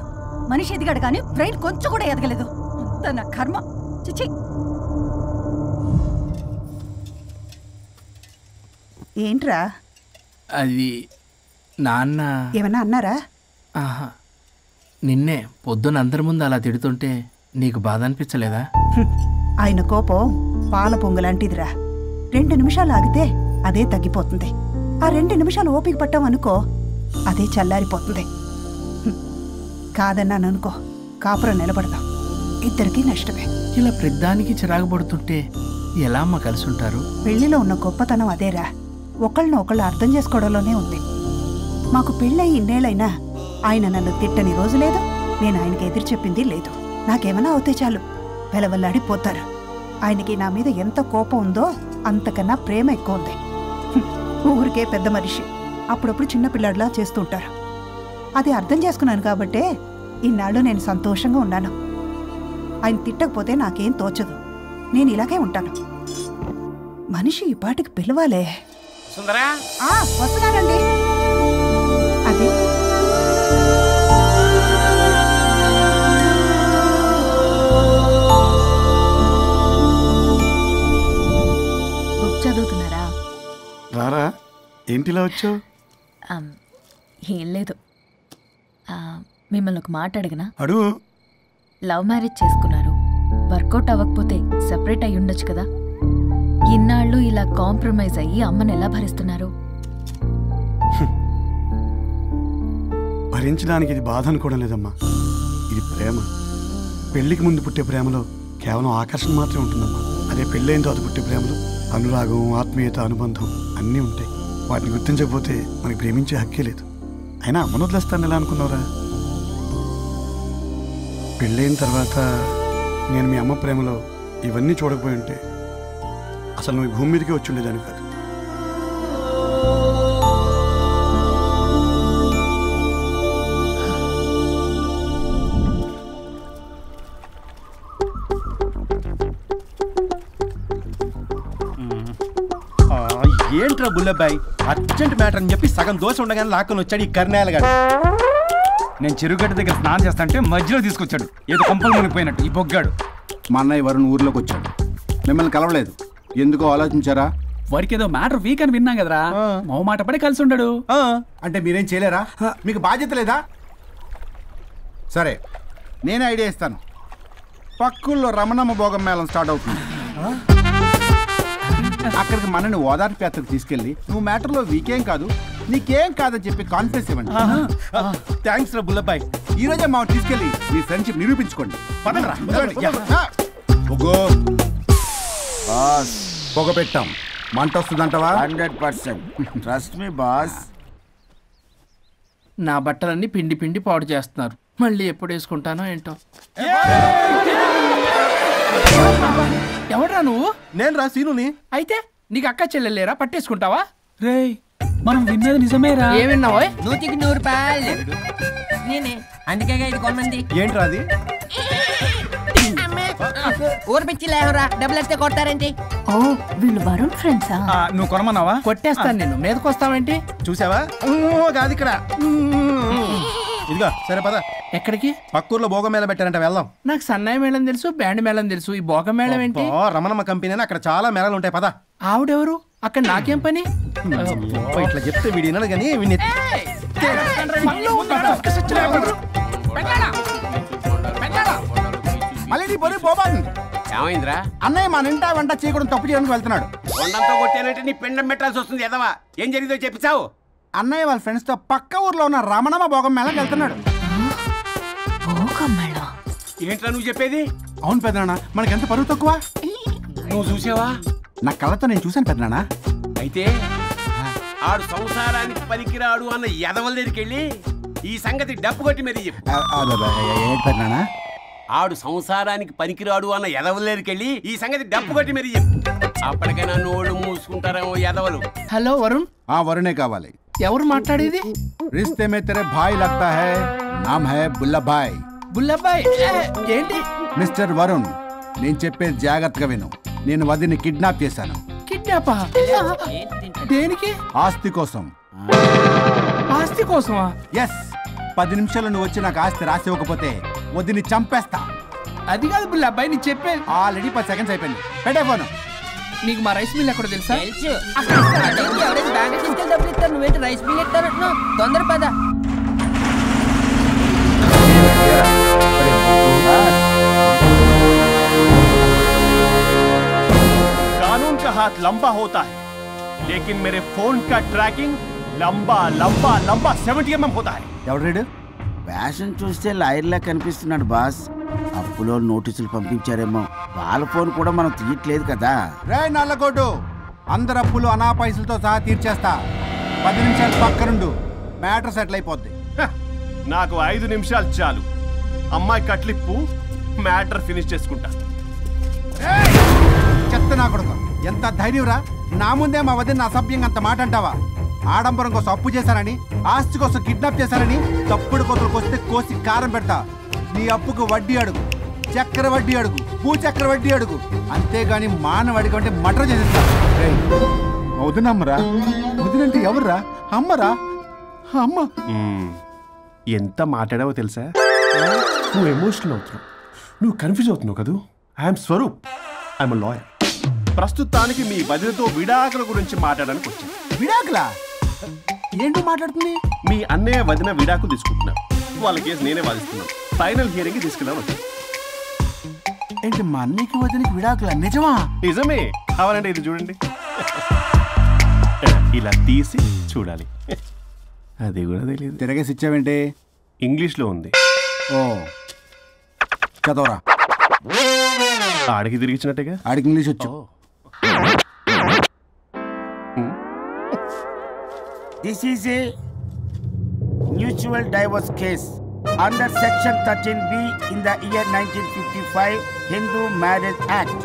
మనిషి ఎదిగాడు కానీ బ్రెయిన్ కొంచెం కూడా ఎదగలేదు. అంత నా కర్మ. చిచి. ఏంట్రా? అది నాన్న ఏమన్నా అన్నారా? ఆహా, నిన్నే పొద్దున అందరి ముందు అలా తిడుతుంటే నీకు బాధ అనిపించలేదా? ఆయన కోపం పాల పొంగులాంటిదిరా. 2 నిమిషాలు ఆగితే అదే తగ్గిపోతుంది. ఆ 2 నిమిషాలు ఓపిక పట్టామనుకో, అదే చల్లారిపోతుంది. కాదన్నాననుకో, కాపురం నిలబడదాం. ఇద్దరికీ నష్టమే. ఇలా ప్రతిదానికి చిరాకు పడుతుంటే ఎలా అమ్మ కలిసి ఉంటారు? పెళ్లిలో ఉన్న గొప్పతనం అదేరా, ఒకళ్ళను ఒకళ్ళు అర్థం చేసుకోవడంలోనే ఉంది. మాకు పెళ్ళయి ఇన్నేళ్ళైనా ఆయన నన్ను తిట్టని రోజు లేదు, నేను ఆయనకి ఎదురు చెప్పింది లేదు. నాకేమైనా అవుతే చాలు వెలవల్లాడిపోతారు. ఆయనకి నా మీద ఎంత కోపం ఉందో అంతకన్నా ప్రేమ ఎక్కువ ఉంది. ఊరికే పెద్ద మనిషి, అప్పుడప్పుడు చిన్నపిల్లాడిలా చేస్తుంటారు. అది అర్థం చేసుకున్నాను కాబట్టే ఇన్నాళ్ళు నేను సంతోషంగా ఉన్నాను. ఆయన తిట్టకపోతే నాకేం తోచదు. నేను ఇలాగే ఉంటాను. మనిషి ఈ పాటికి పిలవాలే. సుందరా, వస్తున్నానండి. అది బుక్ చదువుతున్నారా? రారా, ఏంటిలా వచ్చావు? ఏం లేదు, మిమ్మల్ని ఒక మాట అడిగినా? అడుగు. లవ్ మ్యారేజ్ చేసుకున్నారు, వర్కౌట్ అవ్వకపోతే సెపరేట్ అయి ఉండొచ్చు కదా. ఇన్నాళ్ళు ఇలా కాంప్రమైజ్ అయ్యి అమ్మని ఎలా భరిస్తున్నారు? భరించడానికి ఇది బాధ అనుకోవడం లేదమ్మా, ఇది ప్రేమ. పెళ్లికి ముందు పుట్టే ప్రేమలో కేవలం ఆకర్షణ మాత్రమే ఉంటుందమ్మా. అదే పెళ్ళైన తర్వాత పుట్టే ప్రేమలో అనురాగం, ఆత్మీయత, అనుబంధం అన్నీ ఉంటాయి. వాటిని గుర్తించకపోతే మనకి ప్రేమించే హక్కే లేదు. అయినా అమ్మను వదిలేస్తాను ఎలా అనుకున్నావురా? పెళ్ళైన తర్వాత నేను మీ అమ్మ ప్రేమలో ఇవన్నీ చూడకపోయి ఉంటే అసలు నువ్వు భూమి మీదకే వచ్చి ఉండేదాన్ని కాదు. ఏంట్రా బుల్లబ్బాయి, అర్జెంట్ మ్యాటర్ అని చెప్పి సగం దోశ ఉండగానే లాక్కొని వచ్చాడు ఈ కర్ణాలు గారు. నేను చెరుగడ్డ దగ్గర స్నానం చేస్తా అంటే మధ్యలో తీసుకొచ్చాడు, ఏదో కొంపలు మునిగిపోయినట్టు ఈ బొగ్గాడు. మా అన్నయ్య వరుణ్ ఊర్లోకి వచ్చాడు, మిమ్మల్ని కలవలేదు. ఎందుకో ఆలోచించారా? వారికి ఏదో మ్యాటర్ వీక్ అని విన్నాం కదరా, మాట పడి కలిసి ఉండడు. అంటే మీరేం చేయలేరా? మీకు బాధ్యత లేదా? సరే, నేనే ఐడియా ఇస్తాను. పక్కుల్లో రమణమ్మ భోగం మేళం స్టార్ట్ అవుతుంది. అక్కడికి మనని ఓదార్పు యాత్రకు తీసుకెళ్ళి నువ్వు మ్యాటర్లో వీకేం కాదు, నీకేం కాదని చెప్పి కాన్ఫిడెన్స్ ఇవ్వండి. థ్యాంక్స్ రా బుల్లబ్బాయ్, ఈ రోజే మా తీసుకెళ్ళి మీ ఫ్రెండ్షిప్ నిరూపించుకోండి. పొగ పెట్టాం, మంట వస్తుందంటవా? 100% ట్రస్ట్ మీ బాస్. నా బట్టలన్నీ పిండి పిండి పాడు చేస్తున్నారు, మళ్ళీ ఎప్పుడు వేసుకుంటానో ఏంటో. ఎవడ్రా నువ్వు? నేను రా సీనుని. అయితే నీకు అక్క చెల్లెలేరా, పట్టేసుకుంటావా? రేయ్, మనం విన్నది నిజమేరా? ఏం విన్నావో? 100కి 100 రూపాయలు నేనే, అందుకే ఇది కొమ్మంది. ఏంట్రా అది? ఊరు పిచ్చి లేవరా, డబ్బులు వస్తే కొడతారేంటి? ఓ, వీళ్ళు వరుణ్ ఫ్రెండ్సా? నువ్వు కొనమన్నావా? కొట్టేస్తాను నేను, మీదకొస్తావేంటి? చూసావా? కాదు ఇక్కడ. ఇదిగో సరే పద. ఎక్కడికి? పక్కూర్లో భోగం మేళ పెట్టారంట, వెళ్దాం. నాకు సన్నాయి మేళం తెలుసు, బ్యాండ్ మేళం తెలుసు, ఈ భోగం మేళం ఏంటి? రమణమ్మ కంపెనీ అని అక్కడ చాలా మేళలు ఉంటాయి, పద. ఆవిడెవరు? అక్కడ నాకేం పని? ఇట్లా చెప్తే వీడి వినడు కానీ ఏమైందిరా? అన్నయ్య మన ఇంటా వెంట చీకడం తప్పు చేయడానికి వెళ్తున్నాడు. కొండంతో కొట్టానంటే నీ పిండం పెట్టాల్సి వస్తుంది. ఎదవా, ఏం జరిగిందో చెప్పిస్తావు? అన్నయ్య వాళ్ళ ఫ్రెండ్స్ తో పక్క ఊర్లో ఉన్న రమణమ్మ భోగం మేళకి వెళ్తున్నాడు. ఏంట్రా నువ్వు చెప్పేది? అవును పెద్దనాన్న, మనకెంత పరువు తక్కువ. నువ్వు చూసావా? నా కళ్ళతో నేను చూశాను పెద్దనాన్న. అయితే ఆడు సంసారానికి పనికిరాడు అన్న ఎదవల దగ్గరికి వెళ్ళి ఈ సంగతి డప్పు కొట్టి మరి చెప్పు. పెద్దనాన్న, ఆడు సంసారానికి పనికిరాడు అన్న ఎదవల దగ్గరికి వెళ్ళి ఈ సంగతి డప్పు కొట్టి మరి చెప్పు. అప్పటికైనా నోళ్ళు మూసుకుంటారేమో ఎదవలు. హలో వరుణ్. వరుణే కావాలి. ఎవరు మాట్లాడేది? रिश्ते में तेरे भाई लगता है, नाम है बुल्लाभाई. బుల్లబ్బాయ్ ఏంటి? మిస్టర్ వరుణ్, నేను చెప్పేది జాగ్రత్తగా విను. నేను వదిని కిడ్నాప్ చేశాను. కిడ్నాపా? దేనికి? ఆస్తి కోసం. ఆస్తి కోసమా? ఎస్. 10 నిమిషాలు నువ్వు వచ్చి నాకు ఆస్తి రాసి ఇవ్వకపోతే వదిని చంపేస్తా. అది కాదు బుల్లబ్బాయ్, నీకు చెప్పేది. ఆల్రెడీ 10 సెకండ్స్ అయిపోయింది, పెట్టే ఫోను. నీకు మా రైస్ మిల్ ఎక్కడ తెలుసా? బ్యాంక్ తీసుకెళ్ళి డబ్బులు ఇస్తారు, నువ్వేంటి రైస్ మిల్ ఇస్తారంటున్నావు? తొందర పద. कानून का हाथ लंबा होता है, लेकिन मेरे फोन का ट्रैकिंग लंबा लंबा लंबा 70 mm होता है. ఎవడు? ఫ్యాషన్ చూస్తే లాయర్లా కనిపిస్తున్నాడు బాస్. అప్పులో నోటీసులు పంపించారేమో, వాళ్ళ ఫోన్ కూడా మనం తీయట్లేదు కదా. రే నల్లగొడ్డు, అందరు అప్పులు అనా పైసలతో సహా తీర్చేస్తా. 10 నిమిషాలు పక్కనుండు, మ్యాటర్ సెటిల్ అయిపోద్ది. నాకు 5 నిమిషాలు చాలు. అమ్మాయి కట్లిప్పు, మ్యాటర్ ఫినిష్ చేసుకుంటా. చెత్త నా కొడుకు, ఎంత ధైర్యంరా! నా ముందే మా వదిన అసభ్యంగా అంత మాట అంటావా? ఆడంబరం కోసం అప్పు చేశారని, ఆస్తి కోసం కిడ్నాప్ చేశారని తప్పుడు కొతులకు వస్తే కోసి కారం పెడతా. నీ అప్పుకు వడ్డీ అడుగు, చక్కెర వడ్డీ అడుగు, భూచక్ర వడ్డీ అడుగు, అంతేగాని మానవ అడిగి అంటే మటర్ చేసేస్తా. వదినమ్మరా? వదినంటే ఎవర్రా? అమ్మరా? అమ్మ. ఎంత మాట్లాడావో తెలుసా? నువ్వు ఎమోషనల్ అవుతున్నావు, నువ్వు కన్ఫ్యూజ్ అవుతున్నావు కదూ. I'm Swaroop, I'm lawyer. ప్రస్తుతానికి మీ వదినతో విడాకుల గురించి మాట్లాడడానికి వచ్చాను. విడాకులా? ఏంటో మాట్లాడుతుంది? మీ అన్నయ్య వదిన విడాకులు తీసుకుంటున్నారు. వాళ్ళ కేసు నేనే వాదిస్తున్నాను. ఫైనల్ హియరింగ్ తీసుకెళ్ళాను వచ్చాను. ఏంటి మా అన్నయ్యకి వదినకి విడాకులా? నిజమా? నిజమే. కావాలంటే ఇది చూడండి. ఇలా తీసి చూడాలి. అది కూడా తెలియదు. తిరగేసి ఇచ్చావేంటి? ఇంగ్లీష్లో ఉంది. ఓ చదవరా. ఆడికి తిరిగిచ్చినట్టుగా. ఆడికి ఇంగ్లీష్ వచ్చు. This is a mutual divorce case under section 13B in the year 1955 Hindu Marriage Act.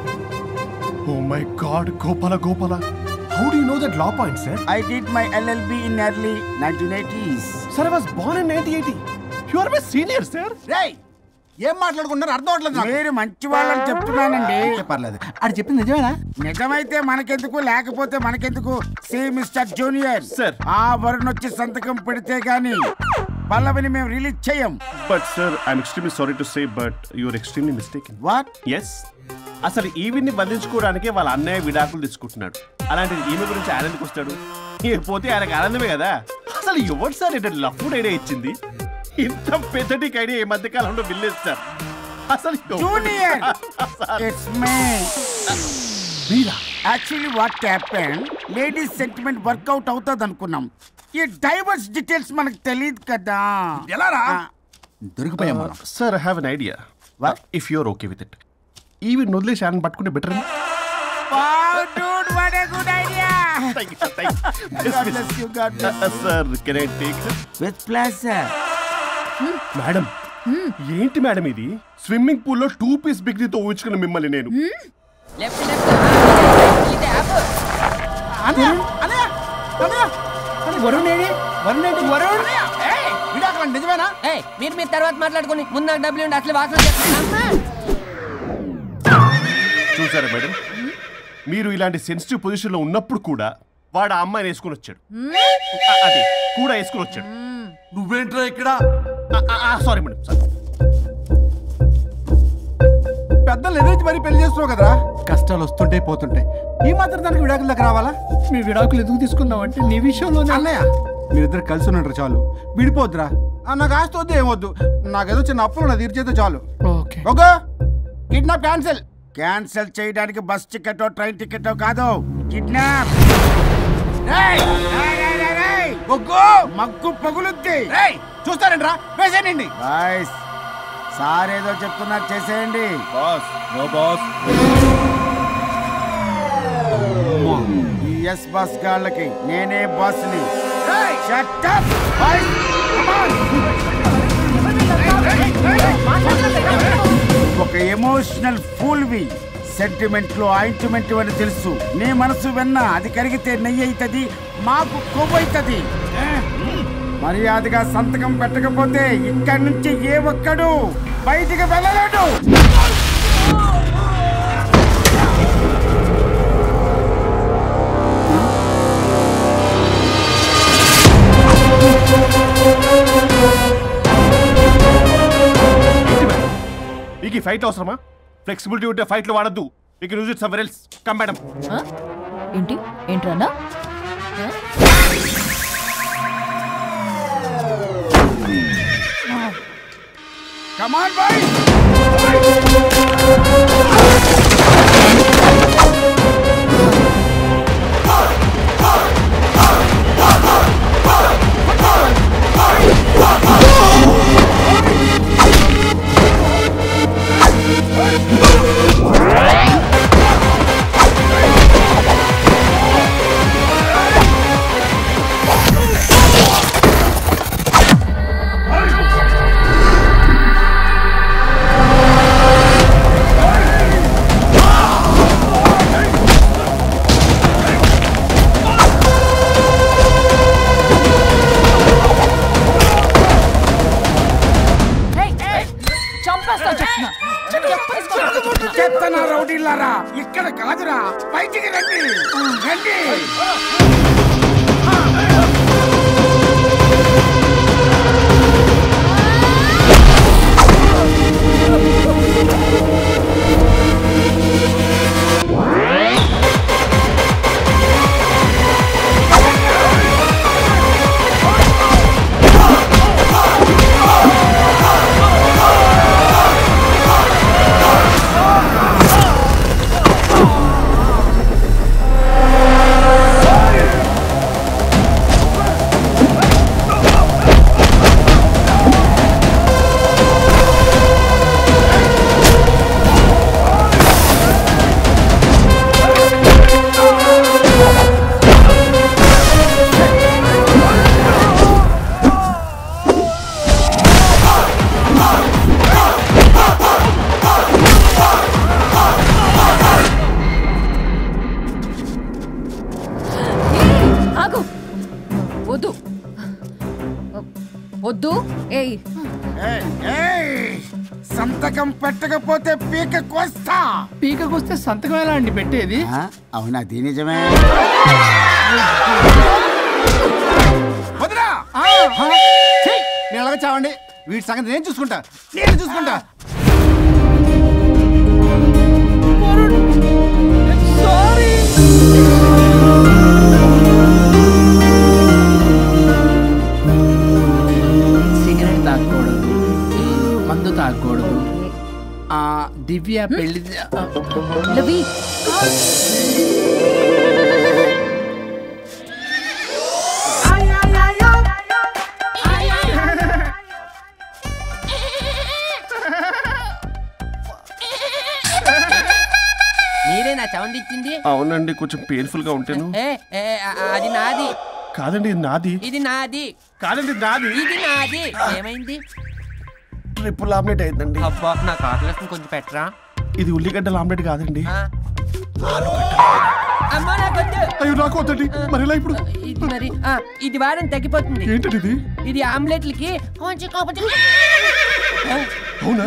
Oh my God, Gopala. How do you know that law point, sir? I did my LLB in early 1980s. Sir, I was born in 1980. You are my senior, sir. Ray, ఏం మాట్లాడుకున్నారు అర్థం అవట్లేదు. మీరు మంచి వాళ్ళని చెప్తున్నానండి. పర్లేదు. అది చెప్పింది నిజమేనా? నిజమైతే మనకెందుకు, లేకపోతే మనకెందుకు? సి మిస్టర్ జూనియర్ సార్, ఆ వరుణ్ వచ్చి సంతకం పెడితే గాని పల్లవిని మేము రిలీజ్ చేయం. But sir, I'm extremely sorry to say, but you are extremely mistaken. What? Yes. అసలు ఈవిని బంధించుకోవడానికే వాళ్ళ అన్నయ్య విడాకులు తీసుకుంటున్నాడు. అలాంటిది ఈమె గురించి ఆనందకు వస్తాడు. పోతే ఆయనకు ఆనందమే కదా. అసలు ఎవరు సార్ ఏంటంటే లఫ్డ్ ఐడియా ఇచ్చింది? ఇంత పెద్దటికి ఐడియా ఈ మధ్య కాలంలో విల్లేదు సార్. అసలు జూనియర్ ఇట్స్ మీ. మీరా? Actually what happen, ladies sentiment work out అవుతుంది అనుకున్నాం. ఈ డైవర్స్ డీటెయిల్స్ మనకు తెలియదు కదా. ఎలా రా? దొరికిపోయాం. Sir, I have an idea. If you are okay with it, ఈవిని వదిలేసి ఆయన పట్టుకుంటే better. Wow, dude, what a good idea. Thank you, sir. God bless you. Sir, can I take it? With pleasure. Madam, ఏంటి madam ఇది? Swimming pool లో 2 piece బిగ్నీతో ఊహించుకున్న మిమ్మల్ని నేను. నిజమేనా? మీరు తర్వాత మాట్లాడుకుని ముందు నాకు డబ్బులు ఉండి అసలు వాసన చూసారా మేడం, మీరు ఇలాంటి సెన్సిటివ్ పొజిషన్ లో ఉన్నప్పుడు కూడా వాడు ఆ అమ్మాయిని వేసుకుని వచ్చాడు. అది కూడా వేసుకుని వచ్చాడు. నువ్వేంట్రా ఇక్కడ? Sorry madam, sorry. పెద్దలు ఎదురు మరి పెళ్లి చేస్తున్నావు కదరా. కష్టాలు వస్తుంటే పోతుంటాయి. ఈ మాత్రం దానికి విడాకుల దగ్గర రావాలా? మీ విడాకులు ఎందుకు తీసుకున్నావు అంటే నీ విషయంలోనే. అన్నయ్య, మీరిద్దరు కలిసి ఉన్నట్టు చాలు, విడిపోద్దురా. నాకు ఆస్తి వద్దు, ఏమొద్దు. నాకేదో చిన్న అప్పులు నా తీర్చేదో చాలు. Okay okay. Kidnap cancel. Cancel చేయడానికి బస్ టికెట్ ట్రైన్ టికెట్ కాదు, కిడ్నాప్. మగ్గు పగులుద్ది. చూస్తారంట్రా, వేసేయండి. బాయ్స్, సార్ ఏదో చెప్తున్నారు, చేసేయండి. Boss, no boss. ఈ ఎస్ బాస్ గాళ్ళకి నేనే బాస్ని. Shut up. ఒక ఎమోషనల్ ఫూల్వి. సెంటిమెంట్ లో ఆయింట్మెంట్ అని తెలుసు. నీ మనసు వెన్న, అది కరిగితే నెయ్యి అవుతుంది, మాకు కొవ్వు అవుతుంది. మర్యాదగా సంతకం పెట్టకపోతే ఇక్కడి నుంచి ఏ ఒక్కడు బయటికి వెళ్ళలేడు. మీకు ఈ ఫైట్ అవసరమా? ఫ్లెక్సిబిలిటీ ఉంటే ఫైట్ లో వాడద్దు. You can use it somewhere else. Come madam. ఏంట్రా? Come on, boys! చెత్తనా రౌడీలారా, ఇక్కడ కాదురా, బయటికి రండి. రండి. వద్దు. ఏయ్ సంతకం పెట్టకపోతే పీక కోస్తా. పీకకొస్తే సంతకం ఎలా అండి పెట్టేది? అవునా? అది నిజమే. వదినా నేను అలాగే చావండి. వీటి సంగతి నేను చూసుకుంటా. సిగరెట్ తాగకూడదు, మందు తాగకూడదు. దివ్య పెళ్లి మీరేనా సౌండ్ ఇచ్చింది? అవునండి, కొంచెం పెయిన్ఫుల్ గా ఉంటాను. అది నాది కాదండి, నాది. ఇది నాది కాదండి, నాది. ఇది నాది. ఏమైంది? ట్రిపుల్ ఆమ్లెట్ అయిందండి. అబ్బా నాకు ఆకలిస్తుంది, కొంచెం పెట్టరా. ఇది ఉల్లిగడ్డల ఆమ్లెట్ కాదండి. అమ్మా నాకొద్దు. అయ్యో నాకు వద్దండి. మరి ఇలా ఇప్పుడు ఇది మరి ఇది వారం తగ్గిపోతుంది. ఏంటది? ఇది ఆమ్లెట్లకి కొంచెం అవునా?